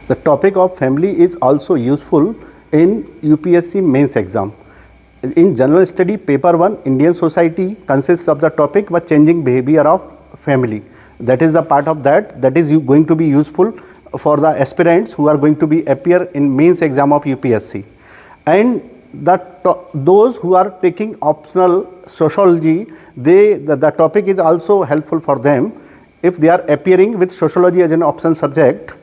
The topic of family is also useful in UPSC mains exam. In general study paper 1, Indian society consists of the topic was changing behavior of family. That is the part of that is going to be useful for the aspirants who are going to be appear in mains exam of UPSC. And those who are taking optional sociology, the topic is also helpful for them if they are appearing with sociology as an optional subject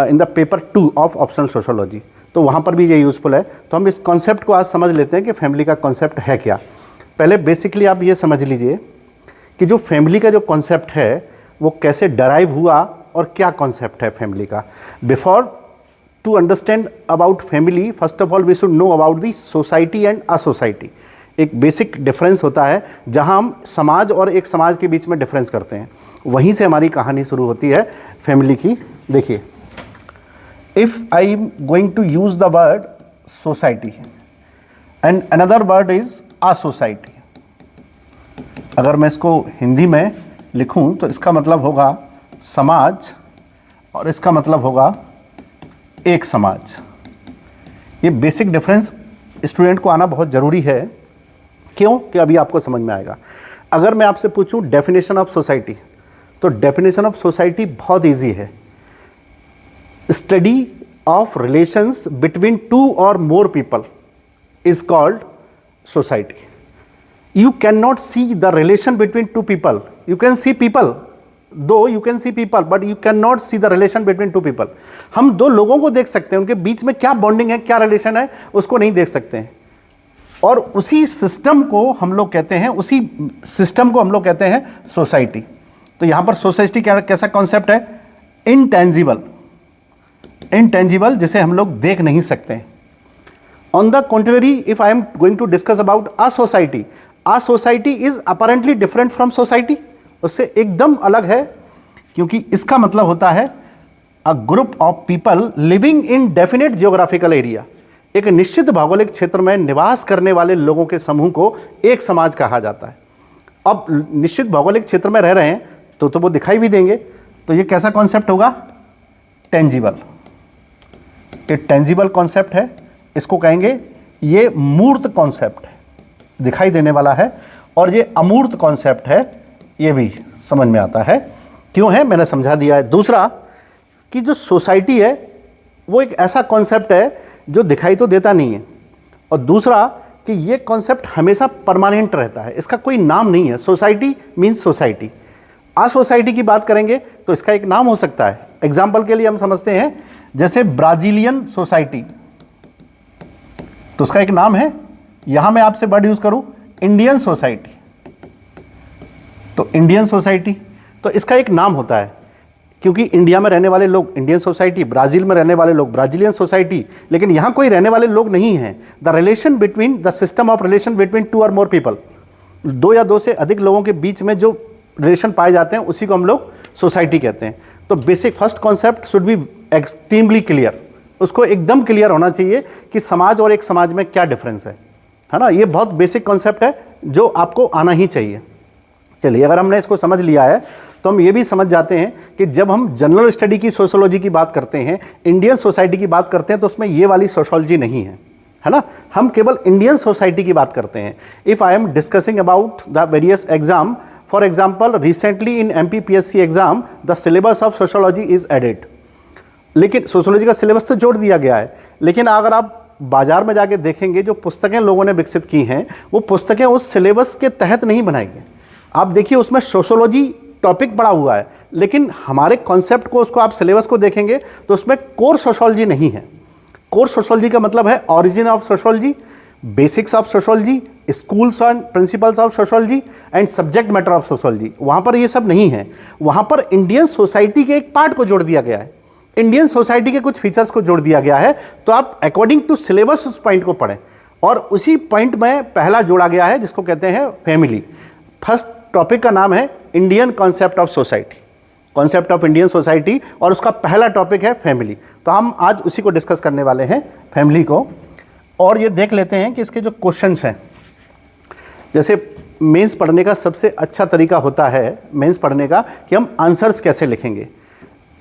in the paper 2 of optional sociology. तो वहाँ पर भी ये useful है. तो हम इस concept को आज समझ लेते हैं कि फैमिली का कॉन्सेप्ट है क्या. पहले बेसिकली आप ये समझ लीजिए कि जो फैमिली का जो कॉन्सेप्ट है वो कैसे डराइव हुआ और क्या कॉन्सेप्ट है फैमिली का. Before to understand about family, first of all we should know about the society and a society. एक बेसिक डिफरेंस होता है जहाँ हम समाज और एक समाज के बीच में डिफरेंस करते हैं. वहीं से हमारी कहानी शुरू होती है फैमिली की. देखिए, if I am going to use the word society and another word is a society, अगर मैं इसको हिंदी में लिखूं तो इसका मतलब होगा समाज और इसका मतलब होगा एक समाज. ये बेसिक डिफरेंस स्टूडेंट को आना बहुत ज़रूरी है. क्यों? कि अभी आपको समझ में आएगा. अगर मैं आपसे पूछूं डेफिनेशन ऑफ सोसाइटी, तो डेफिनेशन ऑफ सोसाइटी बहुत इजी है. Study of relations between two or more people is called society. You cannot see the relation between two people. You can see people, though you can see people, but you cannot see the relation between two people. हम दो लोगों को देख सकते हैं, उनके बीच में क्या बॉन्डिंग है, क्या रिलेशन है, उसको नहीं देख सकते हैं. और उसी सिस्टम को हम लोग कहते हैं सोसाइटी. तो यहाँ पर सोसाइटी कैसा कॉन्सेप्ट है? इंटेंजिबल, जिसे हम लोग देख नहीं सकते. On the contrary, if I am going to discuss about a society is apparently different from society. उससे एकदम अलग है, क्योंकि इसका मतलब होता है a group of people living in definite geographical area. एक निश्चित भौगोलिक क्षेत्र में निवास करने वाले लोगों के समूह को एक समाज कहा जाता है. अब निश्चित भौगोलिक क्षेत्र में रह रहे हैं तो वो दिखाई भी देंगे. तो ये कैसा कॉन्सेप्ट होगा? टेंजिबल. ये टेंजिबल कॉन्सेप्ट है. इसको कहेंगे ये मूर्त कॉन्सेप्ट है, दिखाई देने वाला है. और ये अमूर्त कॉन्सेप्ट है, ये भी समझ में आता है. क्यों है, मैंने समझा दिया है. दूसरा कि जो सोसाइटी है वो एक ऐसा कॉन्सेप्ट है जो दिखाई तो देता नहीं है. और दूसरा कि ये कॉन्सेप्ट हमेशा परमानेंट रहता है, इसका कोई नाम नहीं है. Society means society. आ सोसाइटी की बात करेंगे तो इसका एक नाम हो सकता है. एग्जाम्पल के लिए हम समझते हैं जैसे ब्राजीलियन सोसाइटी, तो उसका एक नाम है. यहां मैं आपसे वर्ड यूज करूं इंडियन सोसाइटी, तो इंडियन सोसाइटी, तो इसका एक नाम होता है. क्योंकि इंडिया में रहने वाले लोग इंडियन सोसाइटी, ब्राजील में रहने वाले लोग ब्राजीलियन सोसाइटी, लेकिन यहां कोई रहने वाले लोग नहीं हैं. The relation between the system of relation between two और मोर पीपल, दो या दो से अधिक लोगों के बीच में जो रिलेशन पाए जाते हैं उसी को हम लोग सोसाइटी कहते हैं. तो basic first concept should be extremely clear. उसको एकदम क्लियर होना चाहिए कि समाज और एक समाज में क्या डिफरेंस है ना. ये बहुत बेसिक कॉन्सेप्ट है जो आपको आना ही चाहिए. चलिए, अगर हमने इसको समझ लिया है तो हम ये भी समझ जाते हैं कि जब हम जनरल स्टडी की सोशोलॉजी की बात करते हैं, इंडियन सोसाइटी की बात करते हैं, तो उसमें ये वाली सोशोलॉजी नहीं है ना. हम केवल इंडियन सोसाइटी की बात करते हैं. If I am discussing about the various exam, for example recently in MPPSC exam the syllabus of sociology is added. लेकिन सोशोलॉजी का सिलेबस तो जोड़ दिया गया है, लेकिन अगर आप बाजार में जाके देखेंगे जो पुस्तकें लोगों ने विकसित की हैं वो पुस्तकें उस सिलेबस के तहत नहीं बनाई हैं. आप देखिए उसमें सोशोलॉजी टॉपिक पड़ा हुआ है, लेकिन हमारे कॉन्सेप्ट को, उसको आप सिलेबस को देखेंगे तो उसमें कोर सोशोलॉजी नहीं है. कोर सोशोलॉजी का मतलब है origin of sociology, basics of sociology, schools and principles of sociology and subject matter of sociology. वहाँ पर ये सब नहीं है. वहाँ पर इंडियन सोसाइटी के एक पार्ट को जोड़ दिया गया है, इंडियन सोसाइटी के कुछ फीचर्स को जोड़ दिया गया है. तो आप अकॉर्डिंग टू सिलेबस उस पॉइंट को पढ़ें. और उसी पॉइंट में पहला जोड़ा गया है जिसको कहते हैं फैमिली. फर्स्ट टॉपिक का नाम है Indian concept of society, concept of Indian society, और उसका पहला टॉपिक है फैमिली. तो हम आज उसी को डिस्कस करने वाले हैं, फैमिली को. और ये देख लेते हैं कि इसके जो क्वेश्चंस हैं, जैसे मेंस पढ़ने का सबसे अच्छा तरीका होता है मेंस पढ़ने का कि हम आंसर्स कैसे लिखेंगे.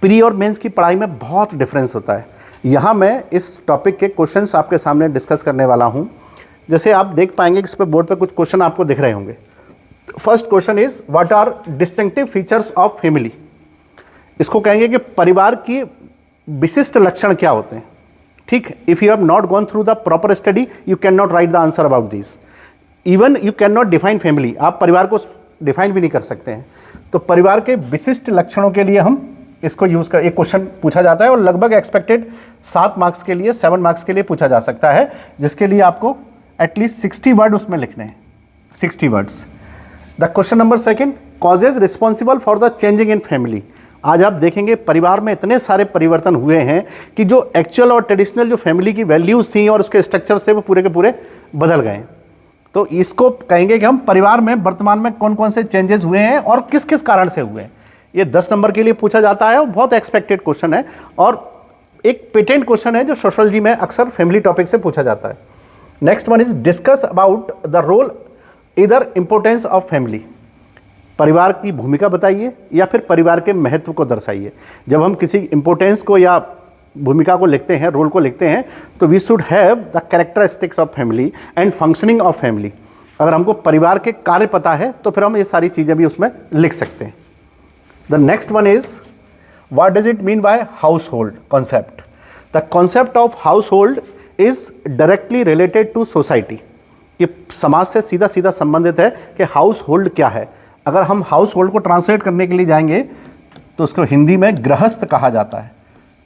प्री और मेंस की पढ़ाई में बहुत डिफरेंस होता है। यहाँ मैं इस टॉपिक के क्वेश्चंस आपके सामने डिस्कस करने वाला हूँ। जैसे आप देख पाएंगे कि इस पर बोर्ड पे कुछ क्वेश्चन आपको दिख रहे होंगे। First question is what are distinctive features of family. इसको कहेंगे कि परिवार की विशिष्ट लक्षण क्या होते हैं। ठीक, if you have not gone through the proper study you can not right the answer about this. Even you can not define family, आप परिवार को डिफाइन भी नहीं कर सकते हैं। तो परिवार के विशिष्ट लक्षणों के लिए हम इसको यूज कर, एक क्वेश्चन पूछा जाता है और लगभग एक्सपेक्टेड 7 मार्क्स के लिए, 7 मार्क्स के लिए पूछा जा सकता है, जिसके लिए आपको एटलीस्ट 60 वर्ड उसमें लिखने हैं, 60 words. The question number second, causes responsible for the changing in family. आज आप देखेंगे परिवार में इतने सारे परिवर्तन हुए हैं कि जो एक्चुअल और ट्रेडिशनल जो फैमिली की वैल्यूज थी और उसके स्ट्रक्चर से वो पूरे के पूरे बदल गए। तो इसको कहेंगे कि हम परिवार में वर्तमान में कौन कौन से चेंजेस हुए हैं और किस किस कारण से हुए हैं। ये 10 नंबर के लिए पूछा जाता है और बहुत एक्सपेक्टेड क्वेश्चन है और एक पेटेंट क्वेश्चन है जो सोशियोलॉजी में अक्सर फैमिली टॉपिक से पूछा जाता है। Next one is discuss about the role इधर इंपोर्टेंस ऑफ फैमिली। परिवार की भूमिका बताइए या फिर परिवार के महत्व को दर्शाइए। जब हम किसी इंपोर्टेंस को या भूमिका को लिखते हैं, रोल को लिखते हैं, तो we should have the characteristics of family and functioning of family. अगर हमको परिवार के कार्य पता है तो फिर हम ये सारी चीज़ें भी उसमें लिख सकते हैं। The next one is what does it mean by household concept. The concept of household is directly related to society. ये समाज से सीधा सीधा संबंधित है कि हाउस होल्ड क्या है। अगर हम हाउस होल्ड को ट्रांसलेट करने के लिए जाएंगे तो उसको हिंदी में गृहस्थ कहा जाता है।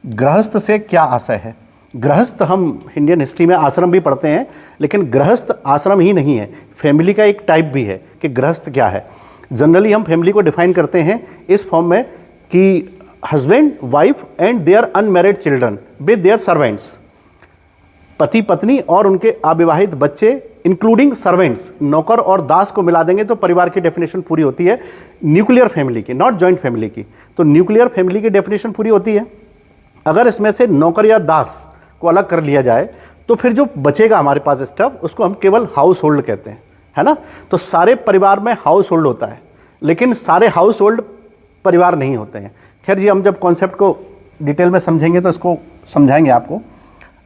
गृहस्थ से क्या आशय है? गृहस्थ, हम इंडियन हिस्ट्री में आश्रम भी पढ़ते हैं, लेकिन गृहस्थ आश्रम ही नहीं है, फैमिली का एक टाइप भी है कि गृहस्थ क्या है। जनरली हम फैमिली को डिफाइन करते हैं इस फॉर्म में कि husband, wife and their unmarried children with their servants. पति पत्नी और उनके अविवाहित बच्चे इंक्लूडिंग सर्वेंट्स, नौकर और दास को मिला देंगे तो परिवार की डेफिनेशन पूरी होती है न्यूक्लियर फैमिली की, नॉट जॉइंट फैमिली की। तो न्यूक्लियर फैमिली की डेफिनेशन पूरी होती है। अगर इसमें से नौकर या दास को अलग कर लिया जाए तो फिर जो बचेगा हमारे पास स्टफ, उसको हम केवल हाउस होल्ड कहते हैं, है ना। तो सारे परिवार में हाउस होल्ड होता है, लेकिन सारे हाउस होल्ड परिवार नहीं होते हैं। खैर जी, हम जब कॉन्सेप्ट को डिटेल में समझेंगे तो इसको समझाएंगे आपको।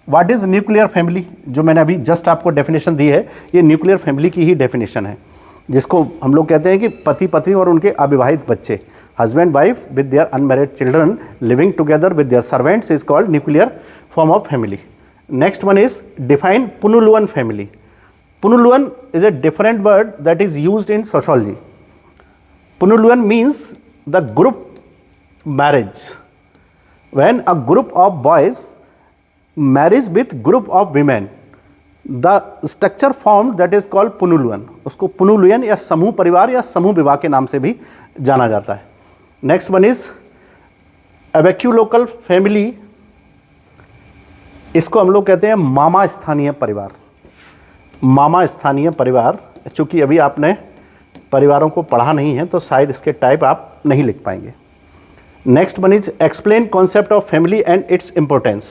व्हाट इज़ न्यूक्लियर फैमिली, जो मैंने अभी जस्ट आपको डेफिनेशन दी है, ये न्यूक्लियर फैमिली की ही डेफिनेशन है, जिसको हम लोग कहते हैं कि पति पत्नी और उनके अविवाहित बच्चे, husband wife with their unmarried children living together with their servants is called nuclear form of family. Next one is define punaluan family. Punaluan is a different word that is used in sociology. Punarluan means the group marriage. When a group of boys marries with group of women, the structure formed that is called पुनर्लुअन। उसको पुनर्लुअन या समूह परिवार या समूह विवाह के नाम से भी जाना जाता है। Next one is avunculocal family. इसको हम लोग कहते हैं मामा स्थानीय परिवार। मामा स्थानीय परिवार, चूँकि अभी आपने परिवारों को पढ़ा नहीं है तो शायद इसके टाइप आप नहीं लिख पाएंगे। Next one is explain concept of family and its importance.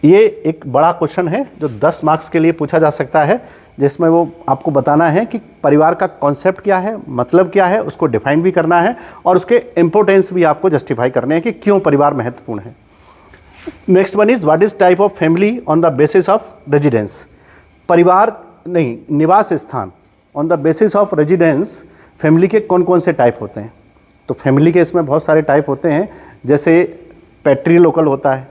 ये एक बड़ा क्वेश्चन है जो 10 मार्क्स के लिए पूछा जा सकता है, जिसमें वो आपको बताना है कि परिवार का कॉन्सेप्ट क्या है, मतलब क्या है, उसको डिफाइन भी करना है और उसके इम्पोर्टेंस भी आपको जस्टिफाई करने हैं कि क्यों परिवार महत्वपूर्ण है। Next one is what is type of family on the basis of residence. परिवार नहीं, निवास स्थान, on the basis of residence family के कौन कौन से टाइप होते हैं। तो फैमिली के इसमें बहुत सारे टाइप होते हैं, जैसे पैट्रियोलोकल होता है,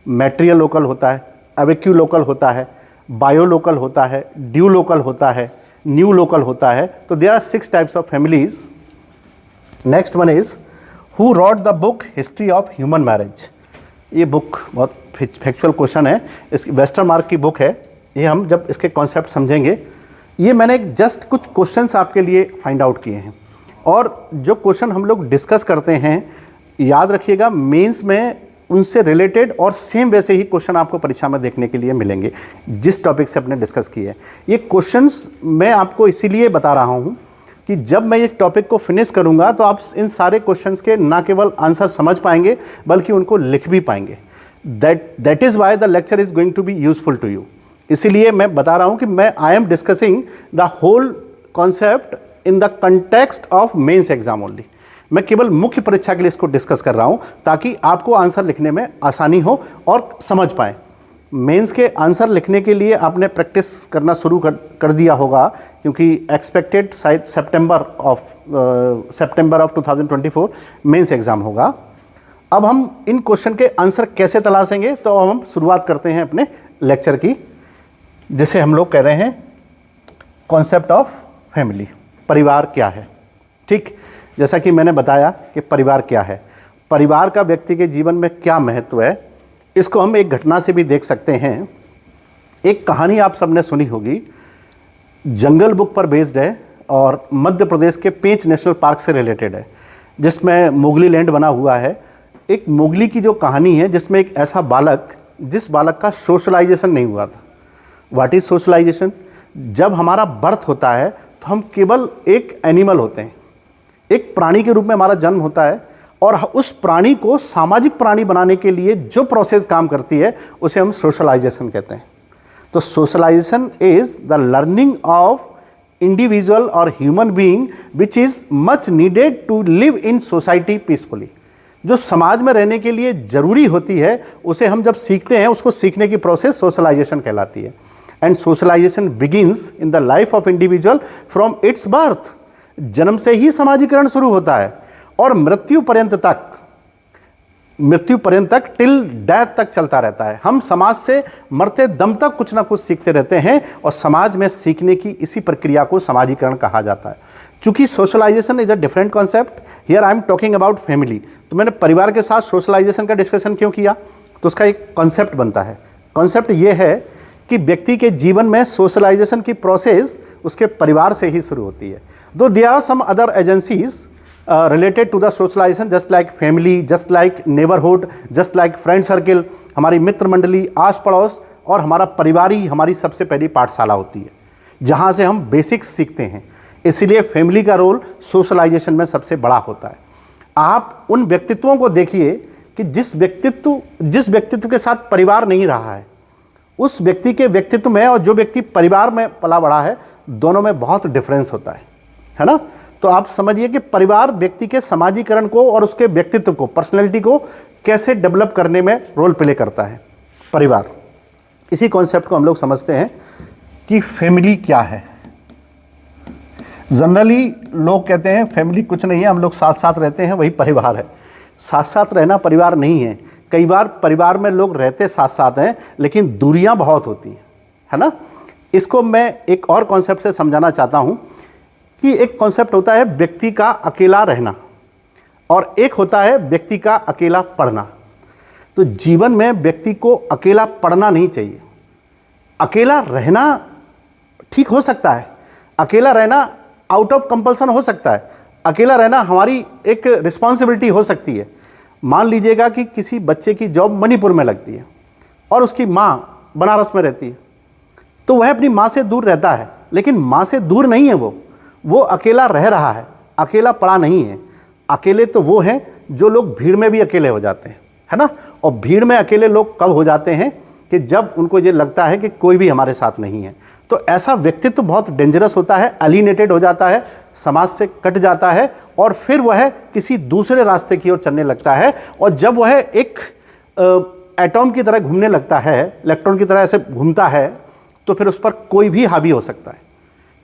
मैट्रियल लोकल होता है, एवेक्यू लोकल होता है, बायो लोकल होता है, ड्यू लोकल होता है, न्यू लोकल होता है। तो there are 6 types of families. Next one is who wrote the book history of human marriage. ये बुक बहुत फैक्चुअल क्वेश्चन है, इस वेस्टर्न मार्क की बुक है। ये हम जब इसके कॉन्सेप्ट समझेंगे, ये मैंने जस्ट कुछ क्वेश्चंस आपके लिए फाइंड आउट किए हैं और जो क्वेश्चन हम लोग डिस्कस करते हैं, याद रखिएगा मेंस में उनसे रिलेटेड और सेम वैसे ही क्वेश्चन आपको परीक्षा में देखने के लिए मिलेंगे जिस टॉपिक से अपने डिस्कस किए हैं। ये क्वेश्चंस मैं आपको इसीलिए बता रहा हूँ कि जब मैं ये टॉपिक को फिनिश करूँगा तो आप इन सारे क्वेश्चंस के ना केवल आंसर समझ पाएंगे बल्कि उनको लिख भी पाएंगे। That is why the lecture is going to be useful to you. इसीलिए मैं बता रहा हूँ कि मैं I am discussing the whole concept in the context of mains exam only. मैं केवल मुख्य परीक्षा के लिए इसको डिस्कस कर रहा हूं ताकि आपको आंसर लिखने में आसानी हो और समझ पाए। मेंस के आंसर लिखने के लिए आपने प्रैक्टिस करना शुरू कर दिया होगा, क्योंकि एक्सपेक्टेड शायद सितंबर ऑफ 2024 मेंस एग्जाम होगा। अब हम इन क्वेश्चन के आंसर कैसे तलाशेंगे, तो अब हम शुरुआत करते हैं अपने लेक्चर की, जिसे हम लोग कह रहे हैं कॉन्सेप्ट ऑफ फैमिली। परिवार क्या है? ठीक, जैसा कि मैंने बताया कि परिवार क्या है, परिवार का व्यक्ति के जीवन में क्या महत्व है, इसको हम एक घटना से भी देख सकते हैं। एक कहानी आप सबने सुनी होगी, जंगल बुक पर बेस्ड है और मध्य प्रदेश के पेंच नेशनल पार्क से रिलेटेड है, जिसमें मोगली लैंड बना हुआ है। एक मोगली की जो कहानी है, जिसमें एक ऐसा बालक, जिस बालक का सोशलाइजेशन नहीं हुआ था। What is socialisation? जब हमारा बर्थ होता है तो हम केवल एक एनिमल होते हैं, एक प्राणी के रूप में हमारा जन्म होता है, और उस प्राणी को सामाजिक प्राणी बनाने के लिए जो प्रोसेस काम करती है उसे हम सोशलाइजेशन कहते हैं। तो socialization is the learning of individual और human being which is much needed to live in society peacefully. जो समाज में रहने के लिए जरूरी होती है, उसे हम जब सीखते हैं, उसको सीखने की प्रोसेस सोशलाइजेशन कहलाती है। And socialisation begins in the life of individual from its birth. जन्म से ही समाजीकरण शुरू होता है और मृत्यु पर्यंत तक टिल डेथ तक चलता रहता है। हम समाज से मरते दम तक कुछ ना कुछ सीखते रहते हैं, और समाज में सीखने की इसी प्रक्रिया को समाजीकरण कहा जाता है। चूंकि socialisation is a different concept, here I am talking about family, तो मैंने परिवार के साथ सोशलाइजेशन का डिस्कशन क्यों किया, तो उसका एक कॉन्सेप्ट बनता है। कॉन्सेप्ट ये है कि व्यक्ति के जीवन में सोशलाइजेशन की प्रोसेस उसके परिवार से ही शुरू होती है। Though there are some other agencies related to the socialization, just like family, just like neighborhood, just like friend circle, हमारी मित्र मंडली, आस पड़ोस, और हमारा परिवार ही हमारी सबसे पहली पाठशाला होती है, जहाँ से हम बेसिक्स सीखते हैं। इसलिए फैमिली का रोल सोशलाइजेशन में सबसे बड़ा होता है। आप उन व्यक्तित्वों को देखिए कि जिस व्यक्तित्व के साथ परिवार नहीं रहा है, उस व्यक्ति के व्यक्तित्व में और जो व्यक्ति परिवार में पला बड़ा है, दोनों में बहुत डिफरेंस होता है ना। तो आप समझिए कि परिवार व्यक्ति के समाजीकरण को और उसके व्यक्तित्व को, पर्सनैलिटी को कैसे डेवलप करने में रोल प्ले करता है परिवार। इसी कॉन्सेप्ट को हम लोग समझते हैं कि फैमिली क्या है। जनरली लोग कहते हैं फैमिली कुछ नहीं है, हम लोग साथ साथ रहते हैं, वही परिवार है। साथ साथ रहना परिवार नहीं है। कई बार परिवार में लोग रहते साथ साथ हैं, लेकिन दूरियां बहुत होती हैं, है ना। इसको मैं एक और कॉन्सेप्ट से समझाना चाहता हूं कि एक कॉन्सेप्ट होता है व्यक्ति का अकेला रहना, और एक होता है व्यक्ति का अकेला पढ़ना। तो जीवन में व्यक्ति को अकेला पढ़ना नहीं चाहिए। अकेला रहना ठीक हो सकता है, अकेला रहना आउट ऑफ कंपल्सन हो सकता है, अकेला रहना हमारी एक रिस्पॉन्सिबिलिटी हो सकती है। मान लीजिएगा कि किसी बच्चे की जॉब मणिपुर में लगती है और उसकी माँ बनारस में रहती है, तो वह अपनी माँ से दूर रहता है, लेकिन माँ से दूर नहीं है, वो अकेला रह रहा है, अकेला पड़ा नहीं है। अकेले तो वो हैं जो लोग भीड़ में भी अकेले हो जाते हैं, है ना। और भीड़ में अकेले लोग कब हो जाते हैं कि जब उनको ये लगता है कि कोई भी हमारे साथ नहीं है। तो ऐसा व्यक्तित्व बहुत डेंजरस होता है, एलिनेटेड हो जाता है, समाज से कट जाता है, और फिर वह किसी दूसरे रास्ते की ओर चलने लगता है। और जब वह एक एटॉम की तरह घूमने लगता है, इलेक्ट्रॉन की तरह ऐसे घूमता है, तो फिर उस पर कोई भी हावी हो सकता है।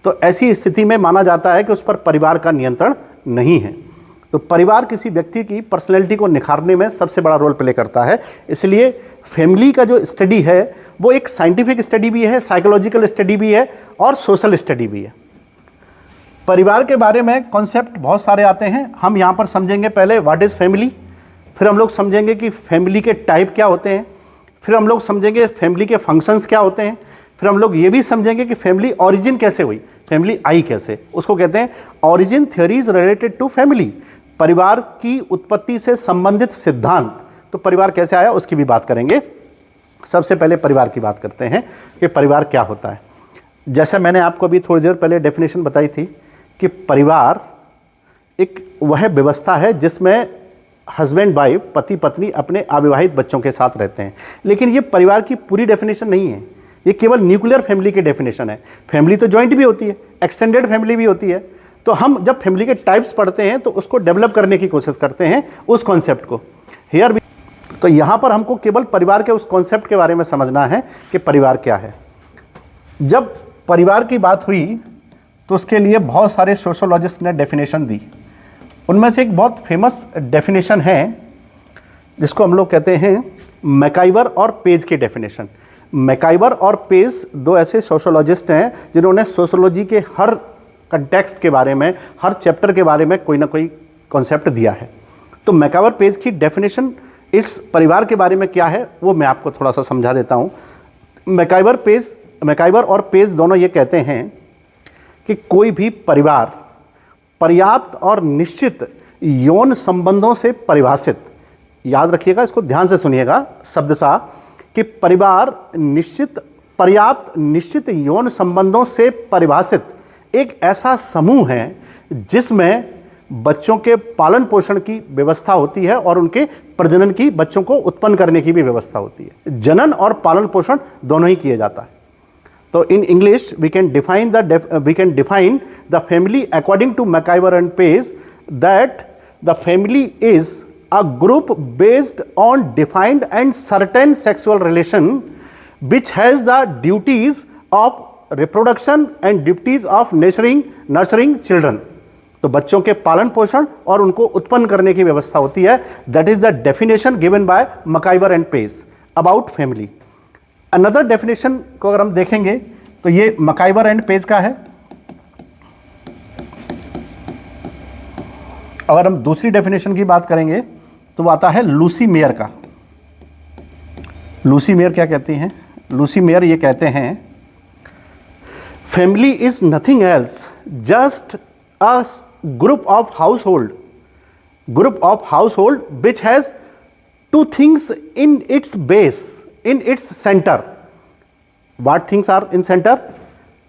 तो ऐसी स्थिति में माना जाता है कि उस पर परिवार का नियंत्रण नहीं है। तो परिवार किसी व्यक्ति की पर्सनैलिटी को निखारने में सबसे बड़ा रोल प्ले करता है। इसलिए फैमिली का जो स्टडी है वो एक साइंटिफिक स्टडी भी है, साइकोलॉजिकल स्टडी भी है, और सोशल स्टडी भी है। परिवार के बारे में कॉन्सेप्ट बहुत सारे आते हैं। हम यहाँ पर समझेंगे पहले व्हाट इज़ फैमिली, फिर हम लोग समझेंगे कि फैमिली के टाइप क्या होते हैं, फिर हम लोग समझेंगे फैमिली के फंक्शंस क्या होते हैं, फिर हम लोग ये भी समझेंगे कि फैमिली ओरिजिन कैसे हुई, फैमिली आई कैसे। उसको कहते हैं origin theories related to family, परिवार की उत्पत्ति से संबंधित सिद्धांत। तो परिवार कैसे आया उसकी भी बात करेंगे। सबसे पहले परिवार की बात करते हैं कि परिवार क्या होता है। जैसे मैंने आपको अभी थोड़ी देर पहले डेफिनेशन बताई थी कि परिवार एक वह व्यवस्था है जिसमें हस्बैंड वाइफ, पति पत्नी अपने अविवाहित बच्चों के साथ रहते हैं। लेकिन ये परिवार की पूरी डेफिनेशन नहीं है, ये केवल न्यूक्लियर फैमिली की डेफिनेशन है। फैमिली तो जॉइंट भी होती है, एक्सटेंडेड फैमिली भी होती है। तो हम जब फैमिली के टाइप्स पढ़ते हैं तो उसको डेवलप करने की कोशिश करते हैं उस कॉन्सेप्ट को। हियर भी तो यहाँ पर हमको केवल परिवार के उस कॉन्सेप्ट के बारे में समझना है कि परिवार क्या है। जब परिवार की बात हुई तो उसके लिए बहुत सारे सोशोलॉजिस्ट ने डेफिनेशन दी। उनमें से एक बहुत फेमस डेफिनेशन है जिसको हम लोग कहते हैं मैकाइवर और पेज की डेफिनेशन। मैकाइवर और पेज दो ऐसे सोशोलॉजिस्ट हैं जिन्होंने सोशोलॉजी के हर कंटेक्स्ट के बारे में, हर चैप्टर के बारे में कोई ना कोई कॉन्सेप्ट दिया है। तो मैकाइवर पेज की डेफिनेशन इस परिवार के बारे में क्या है वो मैं आपको थोड़ा सा समझा देता हूँ। मैकाइवर और पेज दोनों ये कहते हैं कि कोई भी परिवार पर्याप्त और निश्चित यौन संबंधों से परिभाषित, याद रखिएगा, इसको ध्यान से सुनिएगा शब्दशः, कि परिवार पर्याप्त निश्चित यौन संबंधों से परिभाषित एक ऐसा समूह है जिसमें बच्चों के पालन पोषण की व्यवस्था होती है और उनके प्रजनन की, बच्चों को उत्पन्न करने की भी व्यवस्था होती है। जनन और पालन पोषण दोनों ही किए जाता है। तो in English we can define the family according to MacIver and Page that the family is a group based on defined and certain sexual relation which has the duties of reproduction and duties of nurturing children। तो बच्चों के पालन पोषण और उनको उत्पन्न करने की व्यवस्था होती है। That is the definition given by MacIver and page about family. Another definition को अगर हम देखेंगे तो ये मैकाइवर एंड पेज का है। अगर हम दूसरी डेफिनेशन की बात करेंगे तो वो आता है लूसी मेयर का। लूसी मेयर क्या कहती हैं? लूसी मेयर ये कहते हैं family is nothing else just a group of household which has two things in its base, in its centre. What things are in centre?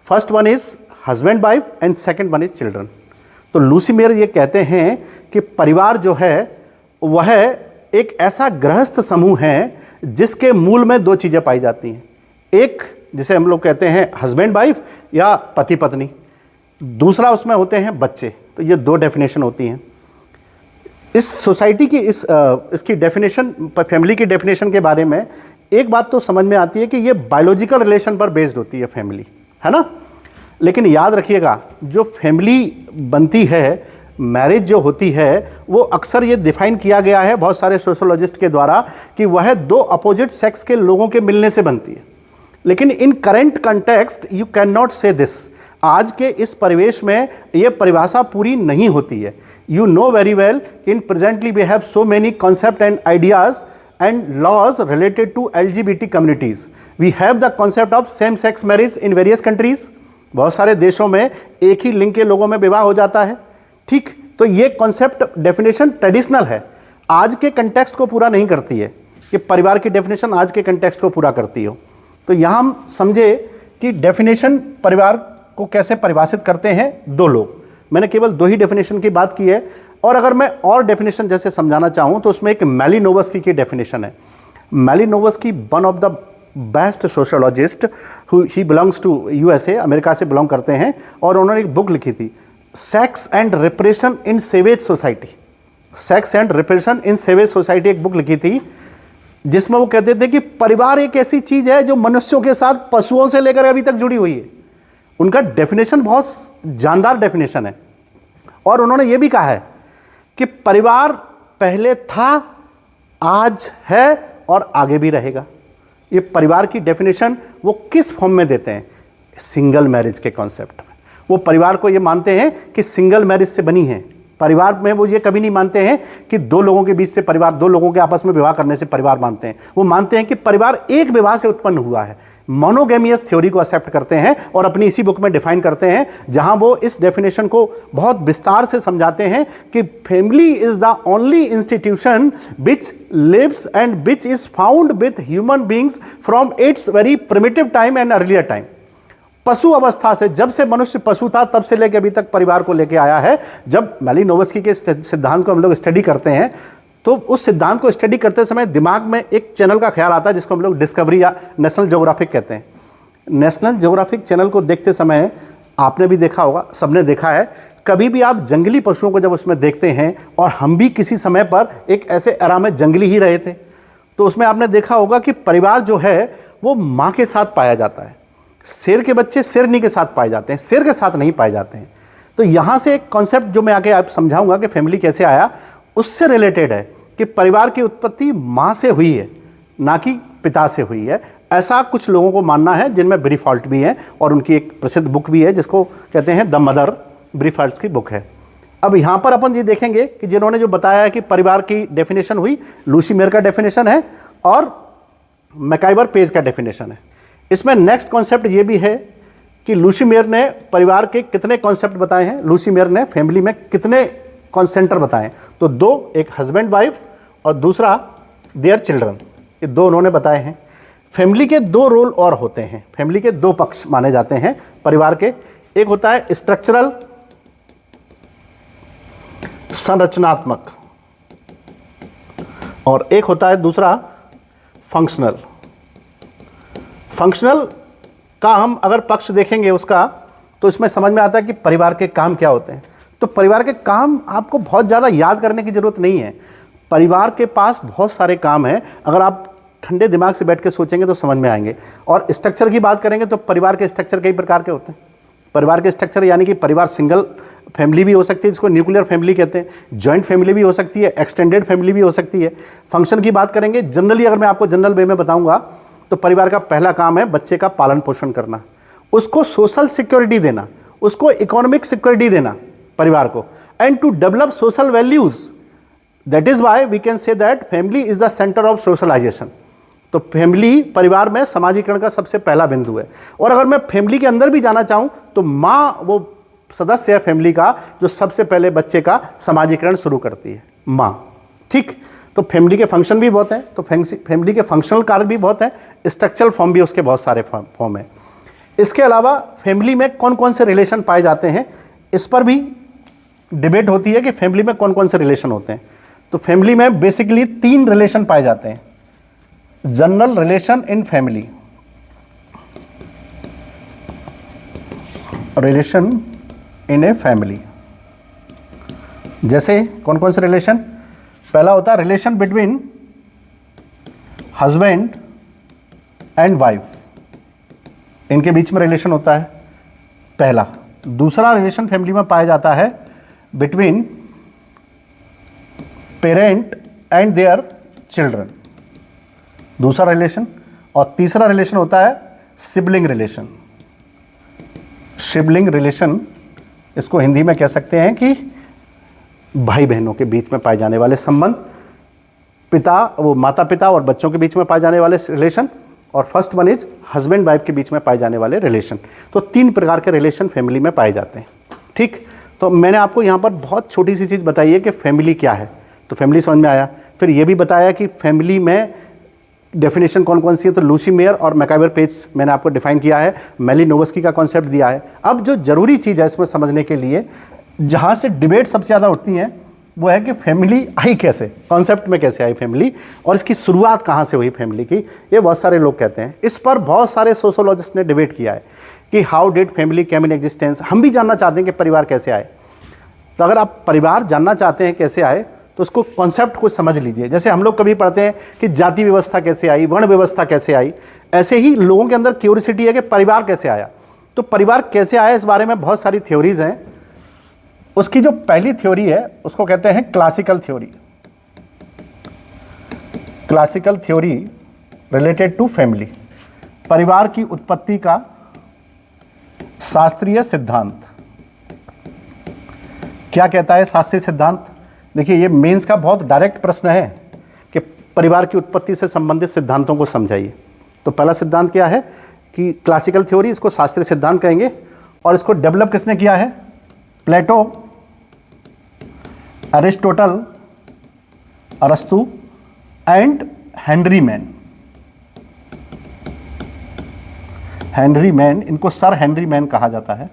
First one is husband wife and second one is children. तो Lucy Mair ये कहते हैं कि परिवार जो है वह एक ऐसा गृहस्थ समूह है जिसके मूल में दो चीज़ें पाई जाती हैं। एक जिसे हम लोग कहते हैं हस्बैंड वाइफ या पति पत्नी, दूसरा उसमें होते हैं बच्चे। तो ये दो डेफिनेशन होती हैं। इस सोसाइटी की इसकी डेफिनेशन, फैमिली की डेफिनेशन के बारे में एक बात तो समझ में आती है कि ये बायोलॉजिकल रिलेशन पर बेस्ड होती है फैमिली, है ना। लेकिन याद रखिएगा जो फैमिली बनती है, मैरिज जो होती है, वो अक्सर ये डिफाइन किया गया है बहुत सारे सोशोलॉजिस्ट के द्वारा कि वह दो अपोजिट सेक्स के लोगों के मिलने से बनती है। लेकिन in current context you can not say this. आज के इस परिवेश में ये परिभाषा पूरी नहीं होती है। You know very well in presently we have so many concept and ideas and laws related to LGBT communities. We have the concept of same sex marriage in various countries. बहुत सारे देशों में एक ही लिंग के लोगों में विवाह हो जाता है, ठीक। तो ये कॉन्सेप्ट डेफिनेशन ट्रेडिशनल है, आज के कंटेक्स्ट को पूरा नहीं करती है। कि परिवार की डेफिनेशन आज के कंटेक्स्ट को पूरा करती हो। तो यहाँ हम समझे कि डेफिनेशन परिवार को कैसे परिभाषित करते हैं दो लोग। मैंने केवल दो ही डेफिनेशन की बात की है। और अगर मैं और डेफिनेशन जैसे समझाना चाहूँ तो उसमें एक मैलिनोवस्की की डेफिनेशन है। Malinowski one of the best sociologist, he belongs to USA, America से बिलोंग करते हैं, और उन्होंने एक बुक लिखी थी sex and repression in savage society. Sex and repression in savage society एक बुक लिखी थी जिसमें वो कहते थे कि परिवार एक ऐसी चीज है जो मनुष्यों के साथ पशुओं से लेकर अभी तक जुड़ी हुई है। उनका डेफिनेशन बहुत जानदार डेफिनेशन है। और उन्होंने ये भी कहा है कि परिवार पहले था, आज है और आगे भी रहेगा। ये परिवार की डेफिनेशन वो किस फॉर्म में देते हैं? सिंगल मैरिज के कॉन्सेप्ट में। वो परिवार को ये मानते हैं कि सिंगल मैरिज से बनी है। परिवार में वो ये कभी नहीं मानते हैं कि दो लोगों के बीच से परिवार, दो लोगों के आपस में विवाह करने से परिवार मानते हैं। वो मानते हैं कि परिवार एक विवाह से उत्पन्न हुआ है। मोनोगेमियस थ्योरी को एक्सेप्ट करते हैं और अपनी इसी बुक में डिफाइन करते हैं, जहां वो इस डेफिनेशन को बहुत विस्तार से समझाते हैं कि family is the only institution which lives and which is found with human beings from its very primitive time and earlier time. पशु अवस्था से, जब से मनुष्य पशु था तब से लेकर अभी तक परिवार को लेकर आया है। जब मैलिनोवस्की के सिद्धांत को हम लोग स्टडी करते हैं तो उस सिद्धांत को स्टडी करते समय दिमाग में एक चैनल का ख्याल आता है जिसको हम लोग डिस्कवरी या नेशनल ज्योग्राफिक कहते हैं। नेशनल ज्योग्राफिक चैनल को देखते समय आपने भी देखा होगा, सबने देखा है, कभी भी आप जंगली पशुओं को जब उसमें देखते हैं, और हम भी किसी समय पर एक ऐसे एरा में जंगली ही रहे थे, तो उसमें आपने देखा होगा कि परिवार जो है वो माँ के साथ पाया जाता है। शेर के बच्चे शेरनी के साथ पाए जाते हैं, शेर के साथ नहीं पाए जाते हैं। तो यहाँ से एक कॉन्सेप्ट जो मैं आगे आप समझाऊंगा कि फैमिली कैसे आया, उससे रिलेटेड है कि परिवार की उत्पत्ति माँ से हुई है, ना कि पिता से हुई है। ऐसा कुछ लोगों को मानना है, जिनमें ब्रीफॉल्ट भी है, और उनकी एक प्रसिद्ध बुक भी है जिसको कहते हैं द मदर, ब्रीफॉल्ट की बुक है। अब यहाँ पर अपन ये देखेंगे कि जिन्होंने जो बताया है कि परिवार की डेफिनेशन हुई, लूसी मेयर का डेफिनेशन है और मैकाइवर पेज का डेफिनेशन है। इसमें नेक्स्ट कॉन्सेप्ट ये भी है कि लूसी मेयर ने परिवार के कितने कॉन्सेप्ट बताए हैं, लूसी मेयर ने फैमिली में कितने कॉन्सेंटर बताए। तो दो, एक हस्बैंड वाइफ और दूसरा देयर चिल्ड्रन, ये दो उन्होंने बताए हैं। फैमिली के दो रोल और होते हैं, फैमिली के दो पक्ष माने जाते हैं परिवार के। एक होता है स्ट्रक्चरल, संरचनात्मक, और एक होता है दूसरा फंक्शनल। फंक्शनल का हम अगर पक्ष देखेंगे उसका, तो इसमें समझ में आता है कि परिवार के काम क्या होते हैं। तो परिवार के काम आपको बहुत ज़्यादा याद करने की ज़रूरत नहीं है, परिवार के पास बहुत सारे काम हैं, अगर आप ठंडे दिमाग से बैठ के सोचेंगे तो समझ में आएंगे। और स्ट्रक्चर की बात करेंगे तो परिवार के स्ट्रक्चर कई प्रकार के होते हैं। परिवार के स्ट्रक्चर यानी कि परिवार सिंगल फैमिली भी हो सकती है, जिसको न्यूक्लियर फैमिली कहते हैं, जॉइंट फैमिली भी हो सकती है, एक्सटेंडेड फैमिली भी हो सकती है। फंक्शन की बात करेंगे, जनरली अगर मैं आपको जनरल वे में बताऊंगा तो परिवार का पहला काम है बच्चे का पालन पोषण करना, उसको सोशल सिक्योरिटी देना, उसको इकोनॉमिक सिक्योरिटी देना परिवार को, and to develop social values. That is why we can say that family is the centre of socialisation. तो फैमिली परिवार में समाजीकरण का सबसे पहला बिंदु है। और अगर मैं फैमिली के अंदर भी जाना चाहूं तो माँ वो सदस्य है फैमिली का जो सबसे पहले बच्चे का समाजीकरण शुरू करती है, माँ। ठीक, तो फैमिली के फंक्शन भी बहुत हैं, तो फैमिली के फंक्शनल कार्य भी बहुत हैं, स्ट्रक्चरल फॉर्म भी उसके बहुत सारे फॉर्म हैं। इसके अलावा फैमिली में कौन कौन से रिलेशन पाए जाते हैं, इस पर भी डिबेट होती है कि फैमिली में कौन कौन से रिलेशन होते हैं। तो फैमिली में बेसिकली 3 रिलेशन पाए जाते हैं। General relation in family, relation in a family, जैसे कौन कौन से रिलेशन। पहला होता है relation between husband and wife, इनके बीच में रिलेशन होता है पहला। दूसरा रिलेशन फैमिली में पाया जाता है between parent and their children, दूसरा रिलेशन। और तीसरा रिलेशन होता है सिबलिंग रिलेशन। सिबलिंग रिलेशन, इसको हिंदी में कह सकते हैं कि भाई बहनों के बीच में पाए जाने वाले संबंध, माता पिता और बच्चों के बीच में पाए जाने वाले रिलेशन, और first one is husband wife के बीच में पाए जाने वाले रिलेशन। तो 3 प्रकार के रिलेशन फैमिली में पाए जाते हैं। ठीक, तो मैंने आपको यहाँ पर बहुत छोटी सी चीज़ बताई है कि फैमिली क्या है, तो फैमिली समझ में आया। फिर ये भी बताया कि फैमिली में डेफिनेशन कौन कौन सी है, तो लूसी मेयर और मैकाइवर पेज मैंने आपको डिफाइन किया है, मैलिनोवस्की का कॉन्सेप्ट दिया है। अब जो जरूरी चीज़ है इसमें समझने के लिए, जहाँ से डिबेट सबसे ज़्यादा उठती है, वो है कि फैमिली आई कैसे, कॉन्सेप्ट में कैसे आई फैमिली, और इसकी शुरुआत कहाँ से हुई फैमिली की, ये बहुत सारे लोग कहते हैं। इस पर बहुत सारे सोशोलॉजिस्ट ने डिबेट किया है कि how did family came in existence. हम भी जानना चाहते हैं कि परिवार कैसे आए। तो अगर आप परिवार जानना चाहते हैं कैसे आए, तो उसको कॉन्सेप्ट को समझ लीजिए। जैसे हम लोग कभी पढ़ते हैं कि जाति व्यवस्था कैसे आई, वर्ण व्यवस्था कैसे आई, ऐसे ही लोगों के अंदर क्यूरियोसिटी है कि परिवार कैसे आया। तो परिवार कैसे आया, इस बारे में बहुत सारी थ्योरीज हैं। उसकी जो पहली थ्योरी है उसको कहते हैं classical theory. Classical theory related to family, परिवार की उत्पत्ति का शास्त्रीय सिद्धांत। क्या कहता है शास्त्रीय सिद्धांत? देखिए, ये मेंस का बहुत डायरेक्ट प्रश्न है कि परिवार की उत्पत्ति से संबंधित सिद्धांतों को समझाइए। तो पहला सिद्धांत क्या है कि क्लासिकल थ्योरी, इसको शास्त्रीय सिद्धांत कहेंगे, और इसको डेवलप किसने किया है? प्लेटो, अरिस्टोटल, अरस्तु and Henry man. Henry man, इनको सर हेनरी मैन कहा जाता है।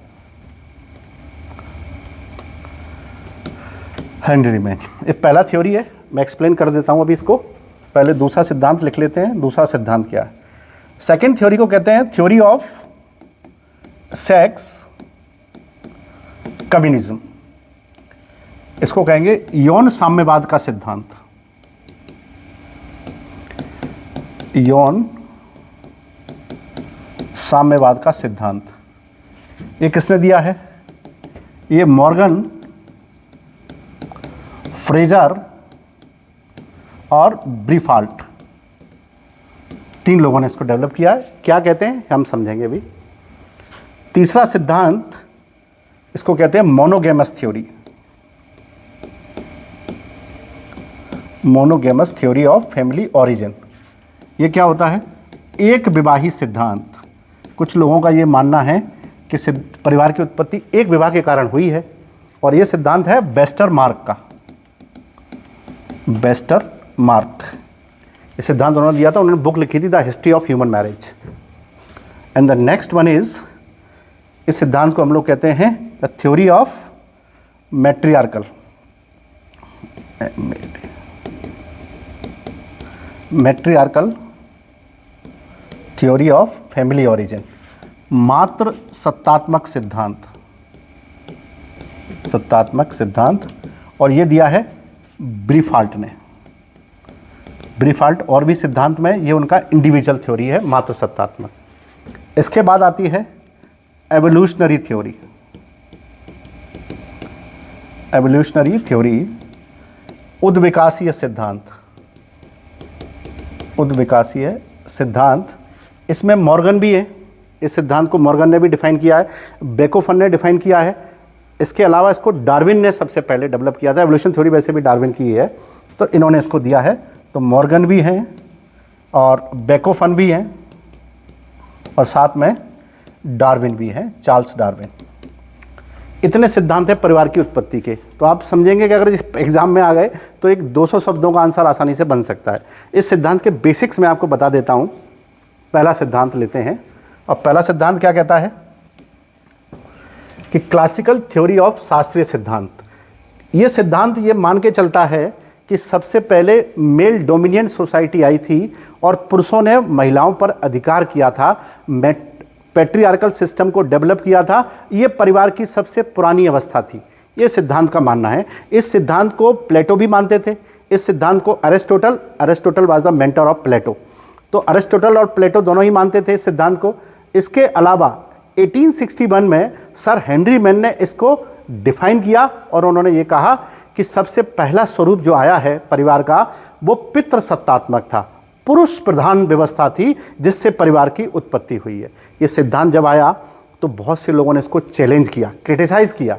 हेनरी मैन, ये पहला थ्योरी है, मैं एक्सप्लेन कर देता हूं अभी इसको। पहले दूसरा सिद्धांत लिख लेते हैं। दूसरा सिद्धांत क्या है? सेकेंड थ्योरी को कहते हैं थ्योरी ऑफ सेक्स कम्युनिज्म। इसको कहेंगे यौन साम्यवाद का सिद्धांत। यौन साम्यवाद का सिद्धांत ये किसने दिया है? ये मॉर्गन, फ्रेजर और ब्रीफाल्ट, तीन लोगों ने इसको डेवलप किया है। क्या कहते हैं हम समझेंगे अभी। तीसरा सिद्धांत इसको कहते हैं monogamous theory. Monogamous theory of family origin. ये क्या होता है? एक विवाही सिद्धांत। कुछ लोगों का ये मानना है कि परिवार की उत्पत्ति एक विवाह के कारण हुई है, और ये सिद्धांत है वेस्टरमार्क का। वेस्टरमार्क ये सिद्धांत उन्होंने दिया था, उन्होंने बुक लिखी थी the history of human marriage. And the next one is, इस सिद्धांत को हम लोग कहते हैं the theory of matriarchal. Matriarchal theory of family origin, मात्र सत्तात्मक सिद्धांत। सत्तात्मक सिद्धांत, और ये दिया है ब्रीफाल्ट ने। ब्रीफाल्ट और भी सिद्धांत में ये उनका इंडिविजुअल थ्योरी है, मात्र सत्तात्मक। इसके बाद आती है एवोल्यूशनरी थ्योरी। एवोल्यूशनरी थ्योरी, उद्विकासीय सिद्धांत। उद्विकासीय सिद्धांत, इसमें मॉर्गन भी है। इस सिद्धांत को मॉर्गन ने भी डिफाइन किया है, बेकोफन ने डिफाइन किया है। इसके अलावा इसको डार्विन ने सबसे पहले डेवलप किया था। एवोल्यूशन थ्योरी वैसे भी डार्विन की है, तो इन्होंने इसको दिया है। तो मॉर्गन भी हैं और बेकोफन भी हैं, और साथ में डार्विन भी हैं, चार्ल्स डार्विन। इतने सिद्धांत हैं परिवार की उत्पत्ति के। तो आप समझेंगे कि अगर एग्जाम में आ गए तो एक 200 शब्दों का आंसर आसानी से बन सकता है। इस सिद्धांत के बेसिक्स मैं आपको बता देता हूँ। पहला सिद्धांत लेते हैं, और पहला सिद्धांत क्या कहता है कि क्लासिकल थ्योरी ऑफ, शास्त्रीय सिद्धांत। ये सिद्धांत ये मान के चलता है कि सबसे पहले मेल डोमिनियन सोसाइटी आई थी और पुरुषों ने महिलाओं पर अधिकार किया था, पैट्रियार्कल सिस्टम को डेवलप किया था। ये परिवार की सबसे पुरानी अवस्था थी, ये सिद्धांत का मानना है। इस सिद्धांत को प्लेटो भी मानते थे। इस सिद्धांत को Aristotle was the mentor of Plato. तो अरिस्टोटल और प्लेटो दोनों ही मानते थे इस सिद्धांत को। इसके अलावा 1861 में सर हेनरी मैन ने इसको डिफाइन किया, और उन्होंने ये कहा कि सबसे पहला स्वरूप जो आया है परिवार का, वो पितृसत्तात्मक था। पुरुष प्रधान व्यवस्था थी जिससे परिवार की उत्पत्ति हुई है। ये सिद्धांत जब आया तो बहुत से लोगों ने इसको चैलेंज किया, क्रिटिसाइज किया।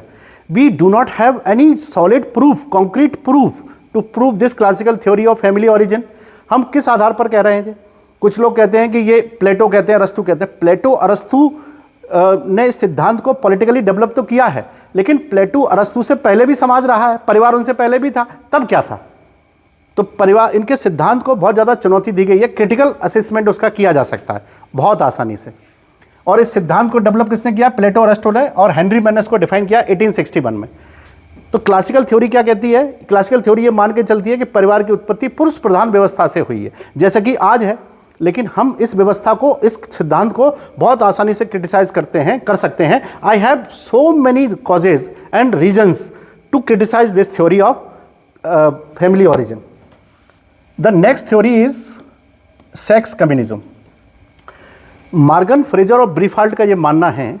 We do not have any solid proof, concrete proof to prove this classical theory of family origin. हम किस आधार पर कह रहे थे? कुछ लोग कहते हैं कि ये प्लेटो कहते हैं, अरस्तु कहते हैं। प्लेटो अरस्तु ने इस सिद्धांत को पॉलिटिकली डेवलप तो किया है, लेकिन प्लेटो अरस्तु से पहले भी समाज रहा है, परिवार उनसे पहले भी था। तब क्या था? तो परिवार, इनके सिद्धांत को बहुत ज़्यादा चुनौती दी गई है। क्रिटिकल असेसमेंट उसका किया जा सकता है बहुत आसानी से। और इस सिद्धांत को डेवलप किसने किया? प्लेटो, अरिस्टो ने, और हेनरी मैन ने इसको डिफाइन किया 1861 में। तो क्लासिकल थ्योरी क्या कहती है? क्लासिकल थ्योरी ये मान के चलती है कि परिवार की उत्पत्ति पुरुष प्रधान व्यवस्था से हुई है, जैसा कि आज है। लेकिन हम इस व्यवस्था को, इस सिद्धांत को बहुत आसानी से क्रिटिसाइज कर सकते हैं। I have so many causes and reasons to criticise this theory of family origin. The next theory is sex communism. Morgan, Frazer और ब्रीफाल्ट का ये मानना है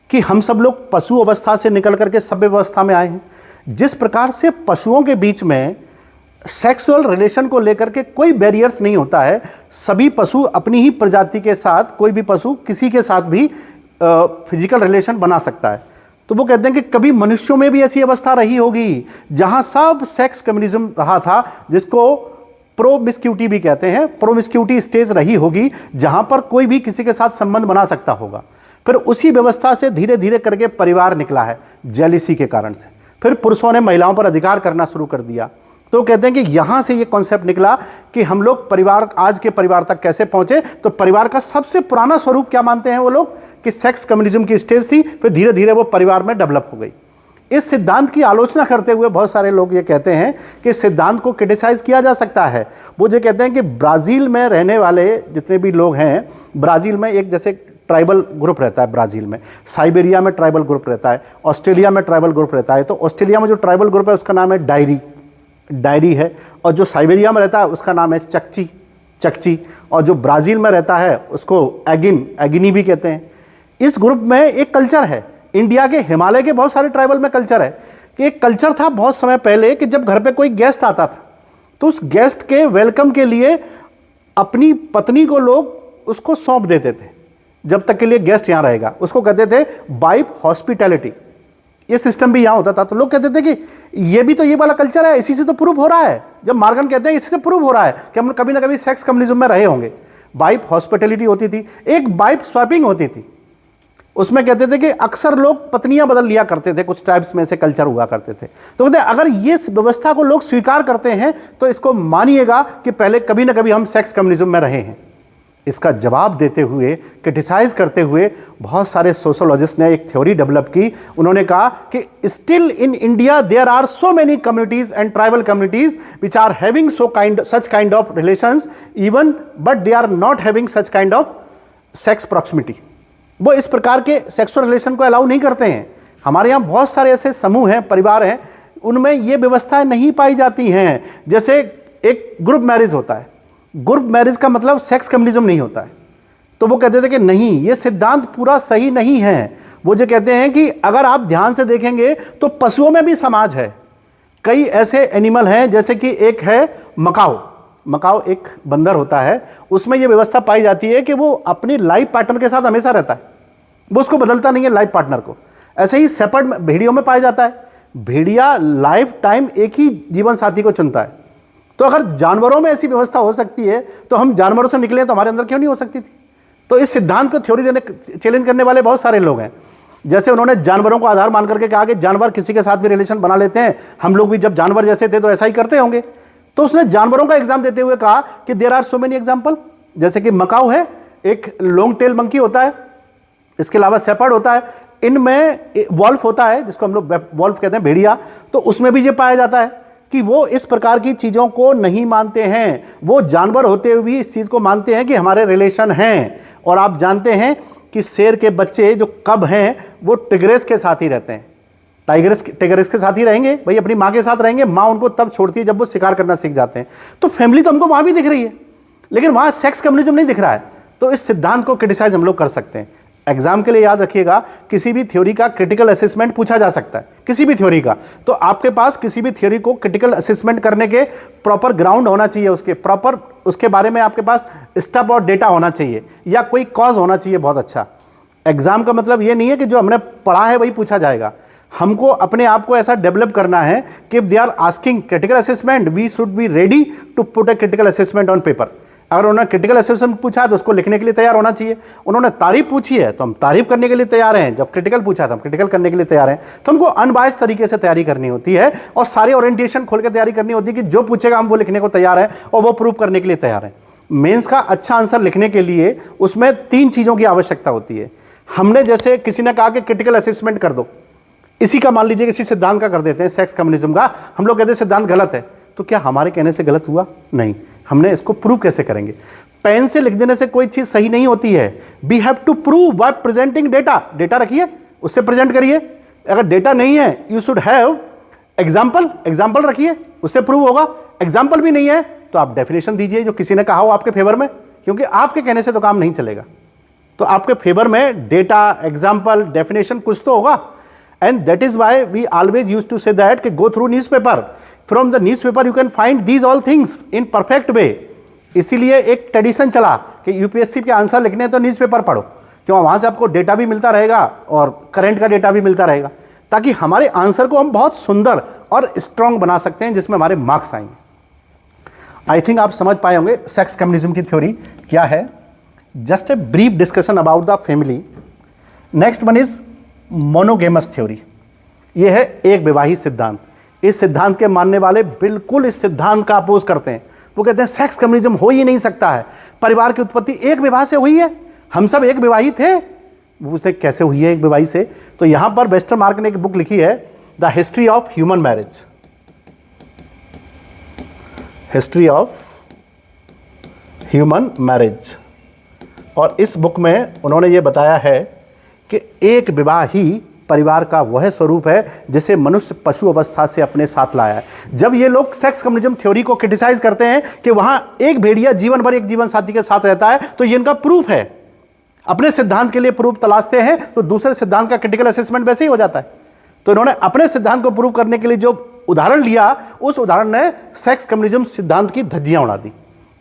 कि हम सब लोग पशु अवस्था से निकल करके सभ्य व्यवस्था में आए हैं। जिस प्रकार से पशुओं के बीच में सेक्सुअल रिलेशन को लेकर के कोई बैरियर्स नहीं होता है, सभी पशु अपनी ही प्रजाति के साथ, कोई भी पशु किसी के साथ भी फिजिकल रिलेशन बना सकता है। तो वो कहते हैं कि कभी मनुष्यों में भी ऐसी अवस्था रही होगी जहां सब सेक्स कम्युनिज्म रहा था, जिसको प्रोमिस्क्यूटी भी कहते हैं। प्रोमिस्क्यूटी स्टेज रही होगी जहां पर कोई भी किसी के साथ संबंध बना सकता होगा। फिर उसी व्यवस्था से धीरे धीरे करके परिवार निकला है, जेलिसी के कारण से। फिर पुरुषों ने महिलाओं पर अधिकार करना शुरू कर दिया। तो कहते हैं कि यहां से ये कॉन्सेप्ट निकला कि हम लोग परिवार, आज के परिवार तक कैसे पहुंचे। तो परिवार का सबसे पुराना स्वरूप क्या मानते हैं वो लोग? कि सेक्स कम्युनिज्म की स्टेज थी, फिर धीरे धीरे वो परिवार में डेवलप हो गई। इस सिद्धांत की आलोचना करते हुए बहुत सारे लोग ये कहते हैं कि इस सिद्धांत को क्रिटिसाइज किया जा सकता है। वो जो कहते हैं कि ब्राज़ील में रहने वाले जितने भी लोग हैं, ब्राज़ील में एक जैसे ट्राइबल ग्रुप रहता है ब्राज़ील में, साइबेरिया में ट्राइबल ग्रुप रहता है, ऑस्ट्रेलिया में ट्राइबल ग्रुप रहता है। तो ऑस्ट्रेलिया में जो ट्राइबल ग्रुप है उसका नाम है डायरी है, और जो साइबेरिया में रहता है उसका नाम है चकची, और जो ब्राज़ील में रहता है उसको एगिनी भी कहते हैं। इस ग्रुप में एक कल्चर है, इंडिया के हिमालय के बहुत सारे ट्राइबल में कल्चर है कि एक कल्चर था बहुत समय पहले कि जब घर पे कोई गेस्ट आता था तो उस गेस्ट के वेलकम के लिए अपनी पत्नी को लोग उसको सौंप देते थे, जब तक के लिए गेस्ट यहाँ रहेगा। उसको कहते थे वाइफ हॉस्पिटैलिटी। ये सिस्टम भी यहाँ होता था। तो लोग कहते थे कि ये भी तो ये वाला कल्चर है, इसी से तो प्रूव हो रहा है। जब मॉर्गन कहते हैं इसी से प्रूव हो रहा है कि हम कभी ना कभी सेक्स कम्युनिज्म में रहे होंगे। वाइफ हॉस्पिटैलिटी होती थी, एक वाइफ स्वैपिंग होती थी। उसमें कहते थे कि अक्सर लोग पत्नियां बदल लिया करते थे, कुछ ट्राइब्स में से कल्चर हुआ करते थे। तो कहते अगर ये व्यवस्था को लोग स्वीकार करते हैं तो इसको मानिएगा कि पहले कभी ना कभी हम सेक्स कम्युनिज्म में रहे हैं। इसका जवाब देते हुए, क्रिटिसाइज करते हुए बहुत सारे सोशोलॉजिस्ट ने एक थ्योरी डेवलप की। उन्होंने कहा कि still in India there are so many communities and tribal communities which are having such kind of relations even, but they are not having such kind of sex proximity. वो इस प्रकार के sexual relation को allow नहीं करते हैं। हमारे यहाँ बहुत सारे ऐसे समूह हैं, परिवार हैं, उनमें ये व्यवस्थाएं नहीं पाई जाती हैं। जैसे एक ग्रुप मैरिज होता है, ग्रुप मैरिज का मतलब सेक्स कम्युनिज्म नहीं होता है। तो वो कहते थे कि नहीं, ये सिद्धांत पूरा सही नहीं है। वो जो कहते हैं कि अगर आप ध्यान से देखेंगे तो पशुओं में भी समाज है। कई ऐसे एनिमल हैं, जैसे कि एक है मकाओ एक बंदर होता है, उसमें यह व्यवस्था पाई जाती है कि वो अपनी लाइफ पार्टनर के साथ हमेशा रहता है, वो उसको बदलता नहीं है लाइफ पार्टनर को। ऐसे ही शेपर्ड भेड़ियों में पाया जाता है। भेड़िया लाइफ टाइम एक ही जीवन साथी को चुनता है। तो अगर जानवरों में ऐसी व्यवस्था हो सकती है तो हम जानवरों से निकले तो हमारे अंदर क्यों नहीं हो सकती थी? तो इस सिद्धांत को थ्योरी देने चैलेंज करने वाले बहुत सारे लोग हैं। जैसे उन्होंने जानवरों को आधार मान करके कहा कि जानवर किसी के साथ भी रिलेशन बना लेते हैं, हम लोग भी जब जानवर जैसे थे तो ऐसा ही करते होंगे। तो उसने जानवरों का एग्जाम देते हुए कहा कि there are so many example, जैसे कि मकाऊ है, एक लॉन्ग टेल मंकी होता है, इसके अलावा शेपर्ड होता है, इनमें वॉल्फ होता है जिसको हम लोग वॉल्फ कहते हैं, भेड़िया। तो उसमें भी ये पाया जाता है कि वो इस प्रकार की चीजों को नहीं मानते हैं। वो जानवर होते हुए भी इस चीज को मानते हैं कि हमारे रिलेशन हैं। और आप जानते हैं कि शेर के बच्चे जो कब हैं वो टिग्रेस के साथ ही रहते हैं। टाइगर्स के साथ ही रहेंगे भाई, अपनी माँ के साथ रहेंगे। माँ उनको तब छोड़ती है जब वो शिकार करना सीख जाते हैं। तो फैमिली तो हमको वहां भी दिख रही है, लेकिन वहां सेक्स कम्युनिज्म नहीं दिख रहा है। तो इस सिद्धांत को क्रिटिसाइज हम लोग कर सकते हैं। एग्जाम के लिए याद रखिएगा, किसी भी थ्योरी का क्रिटिकल असेसमेंट पूछा जा सकता है, किसी भी थ्योरी का। तो आपके पास किसी भी थ्योरी को क्रिटिकल असेसमेंट करने के प्रॉपर ग्राउंड होना चाहिए, उसके बारे में आपके पास स्टेप और डेटा होना चाहिए, या कोई कॉज होना चाहिए बहुत अच्छा। एग्जाम का मतलब ये नहीं है कि जो हमने पढ़ा है वही पूछा जाएगा। हमको अपने आप को ऐसा डेवलप करना है कि if they are asking critical assessment, we should be ready to put a critical assessment on paper. अगर उन्होंने क्रिटिकल असेसमेंट पूछा तो उसको लिखने के लिए तैयार होना चाहिए। उन्होंने तारीफ पूछी है तो हम तारीफ करने के लिए तैयार हैं। जब क्रिटिकल पूछा तो हम क्रिटिकल करने के लिए तैयार हैं। तो हमको अनबायस्ड तरीके से तैयारी करनी होती है और सारी ओरिएंटेशन खोल के तैयारी करनी होती है कि जो पूछेगा हम वो लिखने को तैयार हैं और वो प्रूव करने के लिए तैयार हैं। मेंस का अच्छा आंसर लिखने के लिए उसमें 3 चीज़ों की आवश्यकता होती है। हमने जैसे किसी ने कहा कि क्रिटिकल असेसमेंट कर दो, इसी का मान लीजिए किसी सिद्धांत का कर देते हैं, सेक्स कम्युनिज्म का, हम लोग कहते हैं सिद्धांत गलत है। तो क्या हमारे कहने से गलत हुआ? नहीं। हमने इसको प्रूव कैसे करेंगे? पेन से लिख देने से कोई चीज सही नहीं होती है। We have to prove by presenting data. Data रखिए, उससे प्रेजेंट करिए। अगर डेटा नहीं है, यू शुड हैव एग्जाम्पल रखिए, उससे प्रूव होगा। एग्जाम्पल भी नहीं है तो आप डेफिनेशन दीजिए जो किसी ने कहा हो आपके फेवर में, क्योंकि आपके कहने से तो काम नहीं चलेगा। तो आपके फेवर में डेटा, एग्जाम्पल, डेफिनेशन कुछ तो होगा। And that is why we always use to say that कि go through newspaper, from the newspaper you can find these all things in perfect way. इसीलिए एक ट्रेडिशन चला कि यूपीएससी के आंसर लिखने हैं तो न्यूज़पेपर पढ़ो, क्यों वहां से आपको डेटा भी मिलता रहेगा और करंट का डेटा भी मिलता रहेगा, ताकि हमारे आंसर को हम बहुत सुंदर और स्ट्रांग बना सकते हैं जिसमें हमारे मार्क्स आएंगे। आई थिंक आप समझ पाए होंगे सेक्स कम्युनिज्म की थ्योरी क्या है। Just a brief discussion about the family. Next one is monogamous theory. यह है एक विवाही सिद्धांत। इस सिद्धांत के मानने वाले बिल्कुल इस सिद्धांत का अपोज करते हैं। वो कहते हैं सेक्स कम्युनिज्म हो ही नहीं सकता है, परिवार की उत्पत्ति एक विवाह से हुई है, हम सब एक विवाही थे। वो पूछते कैसे हुई है एक विवाही से? तो यहां पर वेस्टरमार्क ने एक बुक लिखी है, the history of human marriage. History of human marriage. और इस बुक में उन्होंने ये बताया है कि एक विवाह ही परिवार का वह स्वरूप है जिसे मनुष्य पशु अवस्था से अपने साथ लाया है। जब ये लोग सेक्स कम्युनिज्म थ्योरी को क्रिटिसाइज करते हैं कि वहां एक भेड़िया जीवन भर एक जीवन साथी के साथ रहता है, तो ये इनका प्रूफ है। अपने सिद्धांत के लिए प्रूफ तलाशते हैं तो दूसरे सिद्धांत का क्रिटिकल असेसमेंट वैसे ही हो जाता है। तो इन्होंने अपने सिद्धांत को प्रूव करने के लिए जो उदाहरण लिया, उस उदाहरण ने सेक्स कम्युनिज्म सिद्धांत की धज्जियां उड़ा दी,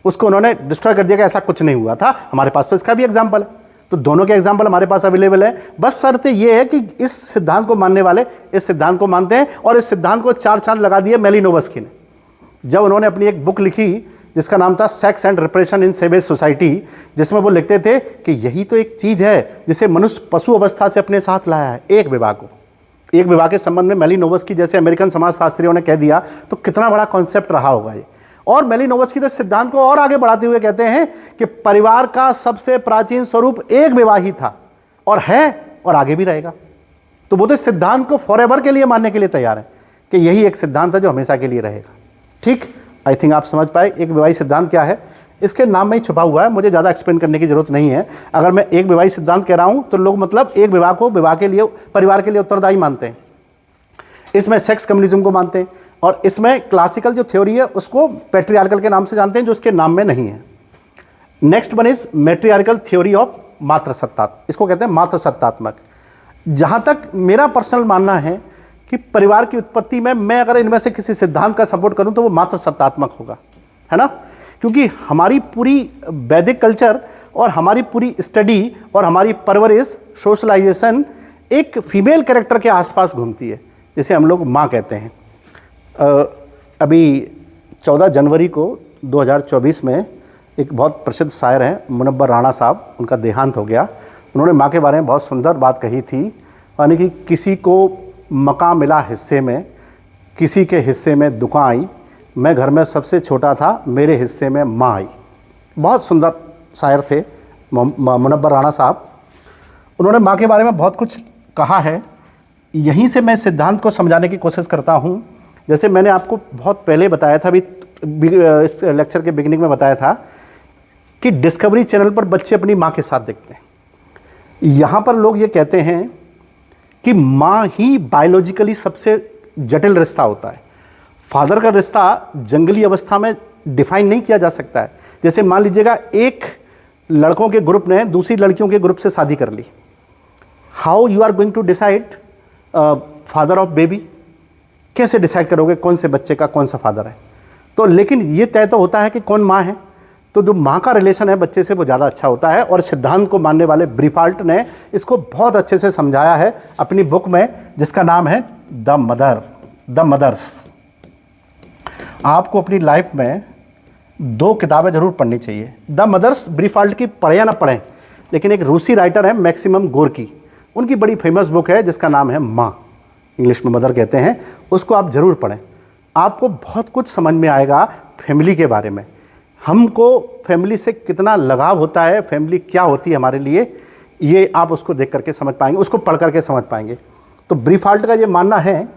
उसको उन्होंने डिस्ट्रॉय कर दिया कि ऐसा कुछ नहीं हुआ था। हमारे पास तो इसका भी एग्जाम्पल है, तो दोनों के एग्जाम्पल हमारे पास अवेलेबल है। बस शर्त यह है कि इस सिद्धांत को मानने वाले इस सिद्धांत को मानते हैं, और इस सिद्धांत को 4 चांद लगा दिए मैलिनोवस्की ने, जब उन्होंने अपनी एक बुक लिखी जिसका नाम था sex and repression in savage society, जिसमें वो लिखते थे कि यही तो एक चीज है जिसे मनुष्य पशु अवस्था से अपने साथ लाया है, एक विवाह को। एक विवाह के संबंध में मैलिनोवस्की जैसे अमेरिकन समाजशास्त्रियों ने कह दिया, तो कितना बड़ा कॉन्सेप्ट रहा होगा ये। और मैलिनोवस्की तो सिद्धांत को और आगे बढ़ाते हुए कहते हैं कि परिवार का सबसे प्राचीन स्वरूप एक विवाह ही था, और है और आगे भी रहेगा। तो वो तो सिद्धांत को फॉरएवर के लिए मानने के लिए तैयार है कि यही एक सिद्धांत है जो हमेशा के लिए रहेगा। ठीक, आई थिंक आप समझ पाए एक विवाही सिद्धांत क्या है। इसके नाम में ही छुपा हुआ है, मुझे ज़्यादा एक्सप्लेन करने की जरूरत नहीं है। अगर मैं एक विवाही सिद्धांत कह रहा हूं तो लोग मतलब एक विवाह को विवाह के लिए, परिवार के लिए उत्तरदायी मानते हैं। इसमें सेक्स कम्युनिज्म को मानते हैं, और इसमें क्लासिकल जो थ्योरी है उसको पैट्रियार्कल के नाम से जानते हैं, जो उसके नाम में नहीं है। Next one is matriarchal theory of मातृसत्ता, इसको कहते हैं मातृसत्तात्मक। जहां तक मेरा पर्सनल मानना है कि परिवार की उत्पत्ति में मैं अगर इनमें से किसी सिद्धांत का सपोर्ट करूं तो वो मातृसत्तात्मक होगा, है ना। क्योंकि हमारी पूरी वैदिक कल्चर और हमारी पूरी स्टडी और हमारी परवरिश, सोशलाइजेशन एक फीमेल कैरेक्टर के आसपास घूमती है, जिसे हम लोग माँ कहते हैं। अभी 14 जनवरी को 2024 में एक बहुत प्रसिद्ध शायर हैं मुनव्वर राणा साहब, उनका देहांत हो गया। उन्होंने माँ के बारे में बहुत सुंदर बात कही थी, यानी कि किसी को मकान मिला हिस्से में, किसी के हिस्से में दुकान आई, मैं घर में सबसे छोटा था, मेरे हिस्से में माँ आई। बहुत सुंदर शायर थे मुनव्वर राणा साहब। उन्होंने माँ के बारे में बहुत कुछ कहा है। यहीं से मैं सिद्धांत को समझाने की कोशिश करता हूँ। जैसे मैंने आपको बहुत पहले बताया था, अभी इस लेक्चर के बिगिनिंग में बताया था कि डिस्कवरी चैनल पर बच्चे अपनी माँ के साथ देखते हैं। यहाँ पर लोग ये कहते हैं कि माँ ही बायोलॉजिकली सबसे जटिल रिश्ता होता है। फादर का रिश्ता जंगली अवस्था में डिफाइन नहीं किया जा सकता है। जैसे मान लीजिएगा एक लड़कों के ग्रुप ने दूसरी लड़कियों के ग्रुप से शादी कर ली, how you are going to decide father of baby, कैसे डिसाइड करोगे कौन से बच्चे का कौन सा फादर है। तो लेकिन ये तय तो होता है कि कौन माँ है, तो जो माँ का रिलेशन है बच्चे से वो ज़्यादा अच्छा होता है। और सिद्धांत को मानने वाले ब्रीफाल्ट ने इसको बहुत अच्छे से समझाया है अपनी बुक में, जिसका नाम है द मदर्स। आपको अपनी लाइफ में 2 किताबें जरूर पढ़नी चाहिए। द मदर्स ब्रीफाल्ट की पढ़े या ना पढ़ें, लेकिन एक रूसी राइटर है मैक्सिमम गोर्की, उनकी बड़ी फेमस बुक है जिसका नाम है माँ, इंग्लिश में मदर कहते हैं। उसको आप ज़रूर पढ़ें, आपको बहुत कुछ समझ में आएगा फैमिली के बारे में। हमको फैमिली से कितना लगाव होता है, फैमिली क्या होती है हमारे लिए, ये आप उसको देख करके समझ पाएंगे, उसको पढ़ करके समझ पाएंगे। तो ब्रीफाल्ट का ये मानना है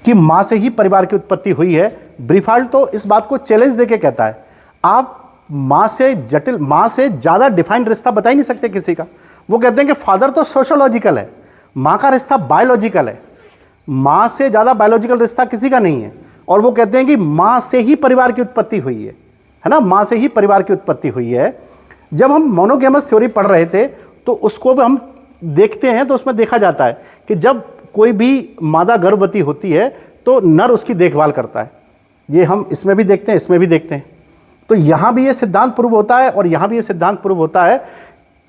कि माँ से ही परिवार की उत्पत्ति हुई है। ब्रीफाल्ट तो इस बात को चैलेंज देके कहता है, आप माँ से जटिल, माँ से ज़्यादा डिफाइंड रिश्ता बता ही नहीं सकते किसी का। वो कहते हैं कि फादर तो सोशोलॉजिकल है, माँ का रिश्ता बायोलॉजिकल है, माँ से ज़्यादा बायोलॉजिकल रिश्ता किसी का नहीं है। और वो कहते हैं कि माँ से ही परिवार की उत्पत्ति हुई है ना, माँ से ही परिवार की उत्पत्ति हुई है। जब हम मोनोगैमस थ्योरी पढ़ रहे थे तो उसको भी हम देखते हैं, तो उसमें देखा जाता है कि जब कोई भी मादा गर्भवती होती है तो नर उसकी देखभाल करता है। ये हम इसमें भी देखते हैं, इसमें भी देखते हैं। तो यहाँ भी ये सिद्धांत प्रूव होता है और यहाँ भी ये सिद्धांत प्रूव होता है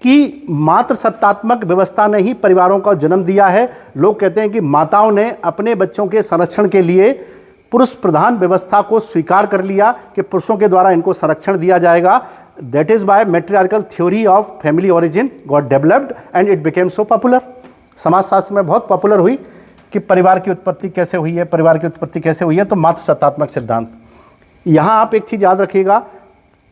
कि मातृसत्तात्मक व्यवस्था ने ही परिवारों का जन्म दिया है। लोग कहते हैं कि माताओं ने अपने बच्चों के संरक्षण के लिए पुरुष प्रधान व्यवस्था को स्वीकार कर लिया कि पुरुषों के द्वारा इनको संरक्षण दिया जाएगा। That is by matriarchal theory of family origin got developed and it became so popular. समाजशास्त्र में बहुत पॉपुलर हुई कि परिवार की उत्पत्ति कैसे हुई है, परिवार की उत्पत्ति कैसे हुई है। तो मातृसत्तात्मक सिद्धांत, यहाँ आप एक चीज़ याद रखिएगा,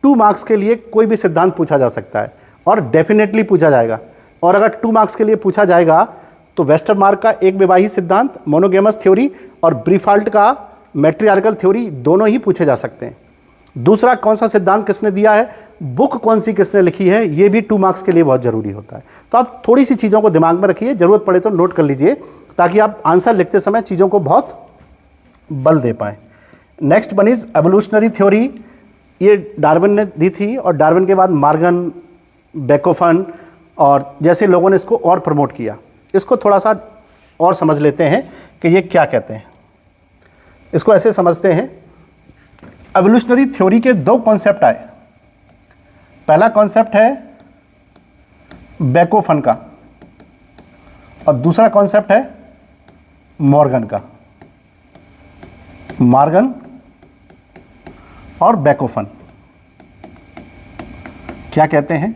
2 मार्क्स के लिए कोई भी सिद्धांत पूछा जा सकता है और डेफिनेटली पूछा जाएगा। और अगर 2 मार्क्स के लिए पूछा जाएगा तो वेस्टरमार्क का एक विवाही सिद्धांत मोनोगेमस थ्योरी और ब्रीफाल्ट का मैट्रियार्कल थ्योरी दोनों ही पूछे जा सकते हैं। दूसरा कौन सा सिद्धांत किसने दिया है, बुक कौन सी किसने लिखी है, ये भी 2 मार्क्स के लिए बहुत ज़रूरी होता है। तो आप थोड़ी सी चीज़ों को दिमाग में रखिए, ज़रूरत पड़े तो नोट कर लीजिए, ताकि आप आंसर लिखते समय चीज़ों को बहुत बल दे पाएँ। Next one is evolutionary theory, ये डार्विन ने दी थी, और डार्विन के बाद मॉर्गन, बेकोफन और जैसे लोगों ने इसको और प्रमोट किया। इसको थोड़ा सा और समझ लेते हैं कि ये क्या कहते हैं। इसको ऐसे समझते हैं, एवोल्यूशनरी थ्योरी के 2 कॉन्सेप्ट आए। पहला कॉन्सेप्ट है बेकोफन का और दूसरा कॉन्सेप्ट है मॉर्गन का। मॉर्गन और बेकोफन क्या कहते हैं,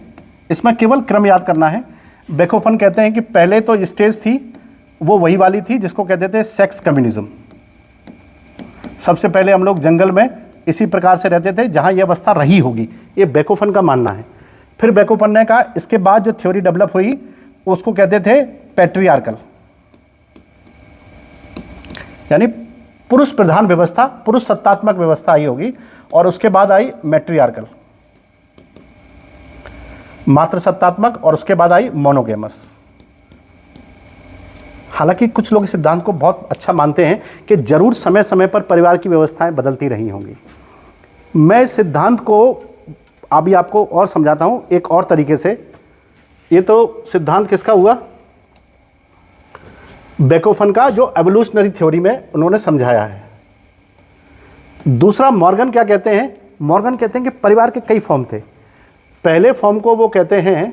इसमें केवल क्रम याद करना है। बेकोफन कहते हैं कि पहले तो स्टेज थी वो वही वाली थी जिसको कहते थे सेक्स कम्युनिज्म। सबसे पहले हम लोग जंगल में इसी प्रकार से रहते थे जहां यह अवस्था रही होगी, ये बेकोफन का मानना है। फिर बेकोफन ने कहा इसके बाद जो थ्योरी डेवलप हुई उसको कहते थे पैट्रियार्कल, यानी पुरुष प्रधान व्यवस्था, पुरुष सत्तात्मक व्यवस्था आई होगी। और उसके बाद आई मैट्रियार्कल, मातृ सत्तात्मक, और उसके बाद आई मोनोगेमस। हालांकि कुछ लोग इस सिद्धांत को बहुत अच्छा मानते हैं कि जरूर समय समय पर परिवार की व्यवस्थाएं बदलती रही होंगी। मैं इस सिद्धांत को अभी आपको और समझाता हूं एक और तरीके से। ये तो सिद्धांत किसका हुआ, बेकोफन का, जो एवोल्यूशनरी थ्योरी में उन्होंने समझाया है। दूसरा मॉर्गन क्या कहते हैं, मॉर्गन कहते हैं कि परिवार के कई फॉर्म थे। पहले फॉर्म को वो कहते हैं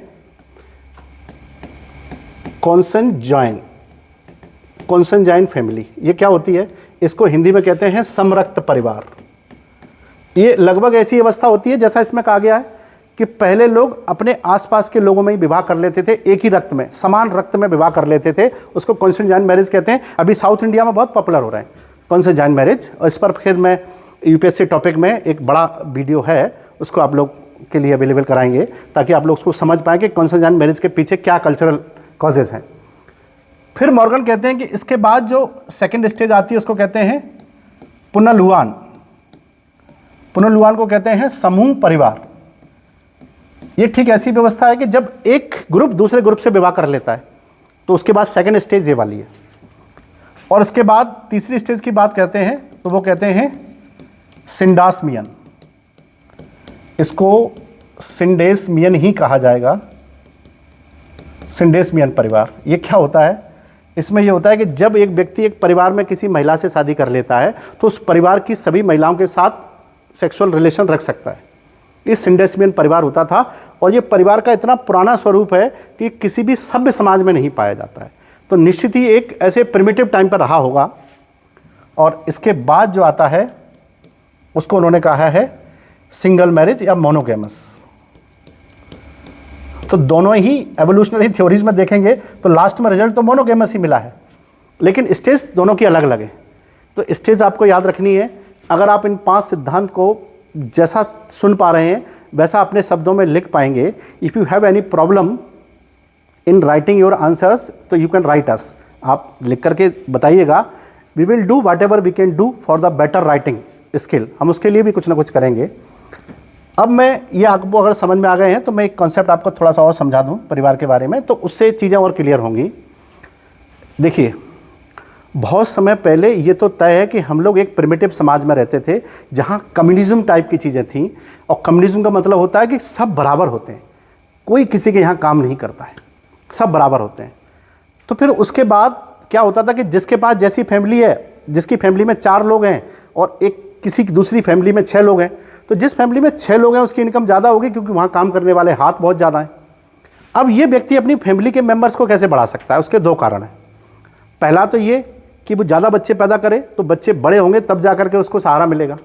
कॉन्सनजाइन फैमिली। ये क्या होती है, इसको हिंदी में कहते हैं समरक्त परिवार। ये लगभग ऐसी अवस्था होती है जैसा इसमें कहा गया है कि पहले लोग अपने आसपास के लोगों में ही विवाह कर लेते थे, एक ही रक्त में, समान रक्त में विवाह कर लेते थे। उसको कॉन्सनजाइन मैरिज कहते हैं। अभी साउथ इंडिया में बहुत पॉपुलर हो रहा है कॉन्सनजाइन मैरिज, और इस पर फिर मैं यूपीएससी टॉपिक में एक बड़ा वीडियो है, उसको आप लोग के लिए अवेलेबल कराएंगे ताकि आप लोग उसको समझ पाएँ कि कॉन्सनजाइन मैरिज के पीछे क्या कल्चरल कॉजेज हैं। फिर मॉर्गन कहते हैं कि इसके बाद जो सेकंड स्टेज आती है उसको कहते हैं पुनर्विवाह। पुनर्विवाह को कहते हैं समूह परिवार। ये ठीक ऐसी व्यवस्था है कि जब एक ग्रुप दूसरे ग्रुप से विवाह कर लेता है, तो उसके बाद सेकंड स्टेज ये वाली है। और उसके बाद तीसरी स्टेज की बात कहते हैं तो वो कहते हैं सिंडासमियन। इसको सिंडेसमियन ही कहा जाएगा, सिंडेसमियन परिवार। ये क्या होता है, इसमें यह होता है कि जब एक व्यक्ति एक परिवार में किसी महिला से शादी कर लेता है तो उस परिवार की सभी महिलाओं के साथ सेक्सुअल रिलेशन रख सकता है। ये सिंडेसमियन परिवार होता था, और ये परिवार का इतना पुराना स्वरूप है कि किसी भी सभ्य समाज में नहीं पाया जाता है। तो निश्चित ही एक ऐसे प्रिमिटिव टाइम पर रहा होगा। और इसके बाद जो आता है उसको उन्होंने कहा है सिंगल मैरिज या मोनोगेमस। तो दोनों ही एवोल्यूशनरी थ्योरीज में देखेंगे तो लास्ट में रिजल्ट तो मोनोगेमस ही मिला है, लेकिन स्टेज दोनों की अलग अलग है। तो स्टेज आपको याद रखनी है। अगर आप इन 5 सिद्धांत को जैसा सुन पा रहे हैं वैसा अपने शब्दों में लिख पाएंगे, if you have any problem in writing your answers तो यू कैन राइट अस। आप लिख करके बताइएगा। We will do whatever we can do for the better writing skill. हम उसके लिए भी कुछ ना कुछ करेंगे। अब मैं ये आपको अगर समझ में आ गए हैं तो मैं एक कॉन्सेप्ट आपको थोड़ा सा और समझा दूं परिवार के बारे में, तो उससे चीज़ें और क्लियर होंगी। देखिए, बहुत समय पहले ये तो तय है कि हम लोग एक प्रिमिटिव समाज में रहते थे जहाँ कम्युनिज्म टाइप की चीज़ें थीं। और कम्युनिज्म का मतलब होता है कि सब बराबर होते हैं, कोई किसी के यहाँ काम नहीं करता है, सब बराबर होते हैं। तो फिर उसके बाद क्या होता था कि जिसके पास जैसी फैमिली है, जिसकी फैमिली में 4 लोग हैं और एक किसी की दूसरी फैमिली में 6 लोग हैं, तो जिस फैमिली में 6 लोग हैं उसकी इनकम ज़्यादा होगी क्योंकि वहाँ काम करने वाले हाथ बहुत ज़्यादा हैं। अब ये व्यक्ति अपनी फैमिली के मेंबर्स को कैसे बढ़ा सकता है, उसके 2 कारण हैं। पहला तो ये कि वो ज़्यादा बच्चे पैदा करे तो बच्चे बड़े होंगे तब जा करके उसको सहारा मिलेगा।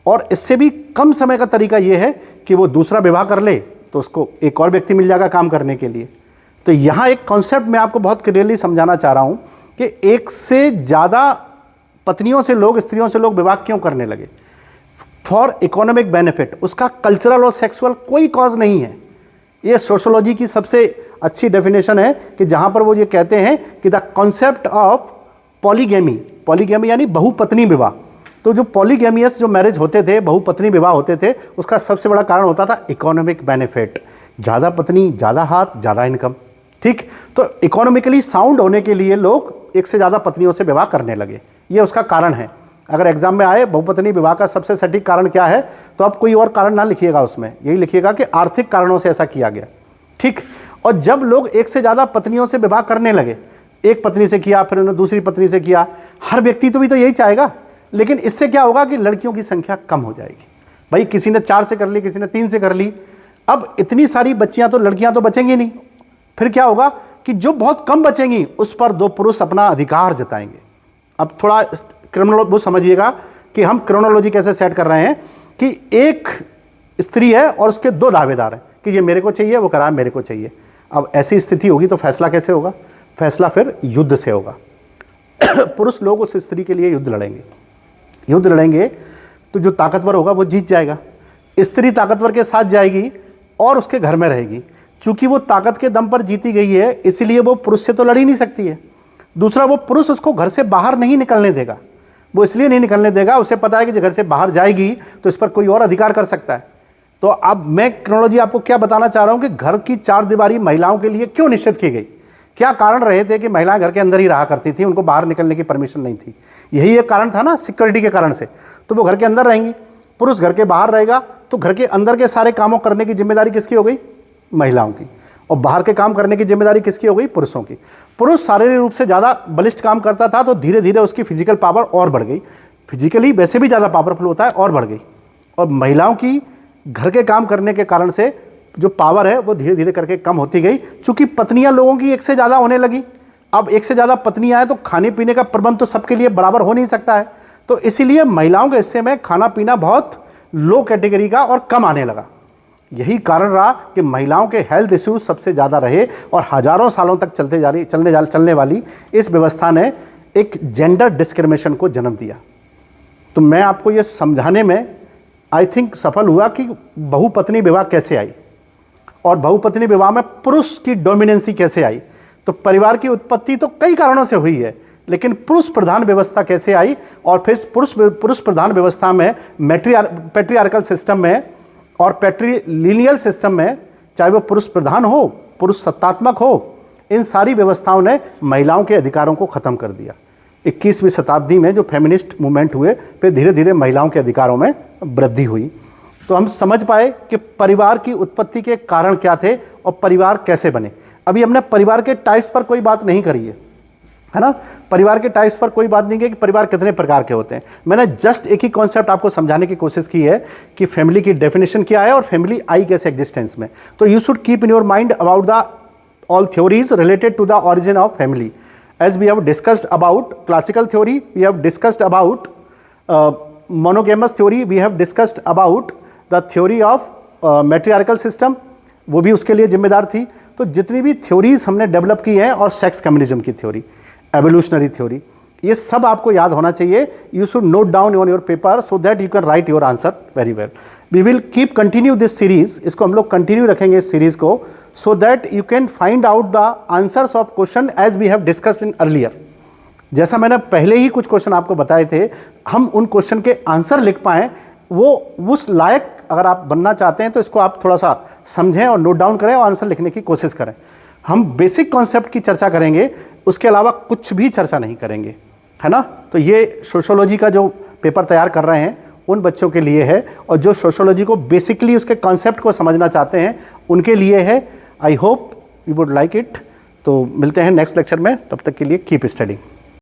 और इससे भी कम समय का तरीका ये है कि वो दूसरा विवाह कर ले तो उसको एक और व्यक्ति मिल जाएगा काम करने के लिए। तो यहाँ एक कॉन्सेप्ट मैं आपको बहुत क्लियरली समझाना चाह रहा हूँ कि एक से ज़्यादा पत्नियों से लोग, स्त्रियों से लोग विवाह क्यों करने लगे, फॉर इकोनॉमिक बेनिफिट। उसका कल्चरल और सेक्सुअल कोई कॉज नहीं है। ये सोशोलॉजी की सबसे अच्छी डेफिनेशन है कि जहाँ पर वो ये कहते हैं कि the concept of polygamy, polygamy यानी बहुपत्नी विवाह। तो जो पॉलीगैमियस जो मैरिज होते थे, बहुपत्नी विवाह होते थे, उसका सबसे बड़ा कारण होता था इकोनॉमिक बेनिफिट, ज़्यादा पत्नी, ज़्यादा हाथ, ज़्यादा इनकम। ठीक, तो इकोनॉमिकली साउंड होने के लिए लोग एक से ज़्यादा पत्नियों से विवाह करने लगे, ये उसका कारण है। अगर एग्जाम में आए बहुपत्नी विवाह का सबसे सटीक कारण क्या है, तो आप कोई और कारण ना लिखिएगा, उसमें यही लिखिएगा कि आर्थिक कारणों से ऐसा किया गया। ठीक, और जब लोग एक से ज़्यादा पत्नियों से विवाह करने लगे, एक पत्नी से किया, फिर उन्होंने दूसरी पत्नी से किया, हर व्यक्ति तो भी तो यही चाहेगा, लेकिन इससे क्या होगा कि लड़कियों की संख्या कम हो जाएगी। भाई किसी ने 4 से कर ली, किसी ने 3 से कर ली, अब इतनी सारी बच्चियां तो लड़कियां तो बचेंगी नहीं। फिर क्या होगा कि जो बहुत कम बचेंगी उस पर 2 पुरुष अपना अधिकार जताएंगे। अब थोड़ा क्रिमिनोलॉजी वो समझिएगा कि हम क्रोनोलॉजी कैसे सेट कर रहे हैं कि एक स्त्री है और उसके 2 दावेदार हैं कि ये मेरे को चाहिए, वो करा मेरे को चाहिए। अब ऐसी स्थिति होगी तो फैसला कैसे होगा? फैसला फिर युद्ध से होगा। पुरुष लोग उस स्त्री के लिए युद्ध लड़ेंगे, युद्ध लड़ेंगे तो जो ताकतवर होगा वो जीत जाएगा। स्त्री ताकतवर के साथ जाएगी और उसके घर में रहेगी। चूंकि वो ताकत के दम पर जीती गई है, इसलिए वो पुरुष से तो लड़ ही नहीं सकती है। दूसरा, वो पुरुष उसको घर से बाहर नहीं निकलने देगा। वो इसलिए नहीं निकलने देगा, उसे पता है कि घर से बाहर जाएगी तो इस पर कोई और अधिकार कर सकता है। तो अब मैं क्रोनोलॉजी आपको क्या बताना चाह रहा हूं कि घर की 4 दीवारी महिलाओं के लिए क्यों निश्चित की गई, क्या कारण रहे थे कि महिलाएं घर के अंदर ही रहा करती थी, उनको बाहर निकलने की परमिशन नहीं थी। यही एक कारण था ना, सिक्योरिटी के कारण से। तो वो घर के अंदर रहेंगी, पुरुष घर के बाहर रहेगा, तो घर के अंदर के सारे कामों करने की जिम्मेदारी किसकी हो गई? महिलाओं की। और बाहर के काम करने की जिम्मेदारी किसकी हो गई? पुरुषों की। पुरुष शारीरिक रूप से ज़्यादा बलिष्ठ काम करता था, तो धीरे धीरे उसकी फिजिकल पावर और बढ़ गई। फिजिकली वैसे भी ज़्यादा पावरफुल होता है, और बढ़ गई। और महिलाओं की घर के काम करने के कारण से जो पावर है वो धीरे धीरे करके कम होती गई। चूंकि पत्नियां लोगों की एक से ज़्यादा होने लगी, अब एक से ज़्यादा पत्नियां हैं तो खाने पीने का प्रबंध तो सबके लिए बराबर हो नहीं सकता है। तो इसीलिए महिलाओं के हिस्से में खाना पीना बहुत लो कैटेगरी का और कम आने लगा। यही कारण रहा कि महिलाओं के हेल्थ इश्यूज सबसे ज़्यादा रहे, और हजारों सालों तक चलने वाली इस व्यवस्था ने एक जेंडर डिस्क्रिमिनेशन को जन्म दिया। तो मैं आपको ये समझाने में आई थिंक सफल हुआ कि बहुपत्नी विवाह कैसे आई, और बहुपत्नी विवाह में पुरुष की डोमिनेंसी कैसे आई। तो परिवार की उत्पत्ति तो कई कारणों से हुई है, लेकिन पुरुष प्रधान व्यवस्था कैसे आई, और फिर पुरुष प्रधान व्यवस्था में पैट्रियार्कल सिस्टम में और पैट्रिलिनियल सिस्टम में, चाहे वो पुरुष प्रधान हो, पुरुष सत्तात्मक हो, इन सारी व्यवस्थाओं ने महिलाओं के अधिकारों को खत्म कर दिया। 21वीं शताब्दी में जो फेमिनिस्ट मूवमेंट हुए, फिर धीरे धीरे महिलाओं के अधिकारों में वृद्धि हुई। तो हम समझ पाए कि परिवार की उत्पत्ति के कारण क्या थे और परिवार कैसे बने। अभी हमने परिवार के टाइप्स पर कोई बात नहीं करी है ना, परिवार के टाइप्स पर कोई बात नहीं की कि परिवार कितने प्रकार के होते हैं। मैंने जस्ट एक ही कॉन्सेप्ट आपको समझाने की कोशिश की है कि फैमिली की डेफिनेशन क्या है और फैमिली आई कैसे एग्जिस्टेंस में। तो you should keep in your mind about the all theories related to the origin of family. As we have discussed about classical theory, we have discussed about monogamous theory, we have discussed about the theory of matriarchal system, वो भी उसके लिए जिम्मेदार थी। तो जितनी भी theories हमने डेवलप की हैं, और सेक्स कम्युनिज्म की थ्योरी, एवोल्यूशनरी थ्योरी, ये सब आपको याद होना चाहिए। You should note down on your paper so that you can write your answer very well. We will keep continue this series, इसको हम लोग कंटिन्यू रखेंगे इस सीरीज को, so that you can find out the answers of question as we have discussed in earlier। जैसा मैंने पहले ही कुछ क्वेश्चन आपको बताए थे, हम उन क्वेश्चन के आंसर लिख पाएँ, वो उस लायक अगर आप बनना चाहते हैं तो इसको आप थोड़ा सा समझें और नोट डाउन करें और आंसर लिखने की कोशिश करें। हम बेसिक कॉन्सेप्ट की चर्चा करेंगे, उसके अलावा कुछ भी चर्चा नहीं करेंगे, है ना। तो ये सोशियोलॉजी का जो पेपर तैयार कर रहे हैं उन बच्चों के लिए है, और जो सोशियोलॉजी को बेसिकली उसके कॉन्सेप्ट को समझना चाहते हैं उनके लिए है। I hope you would like it. तो मिलते हैं नेक्स्ट लेक्चर में, तब तक के लिए कीप स्टडिंग।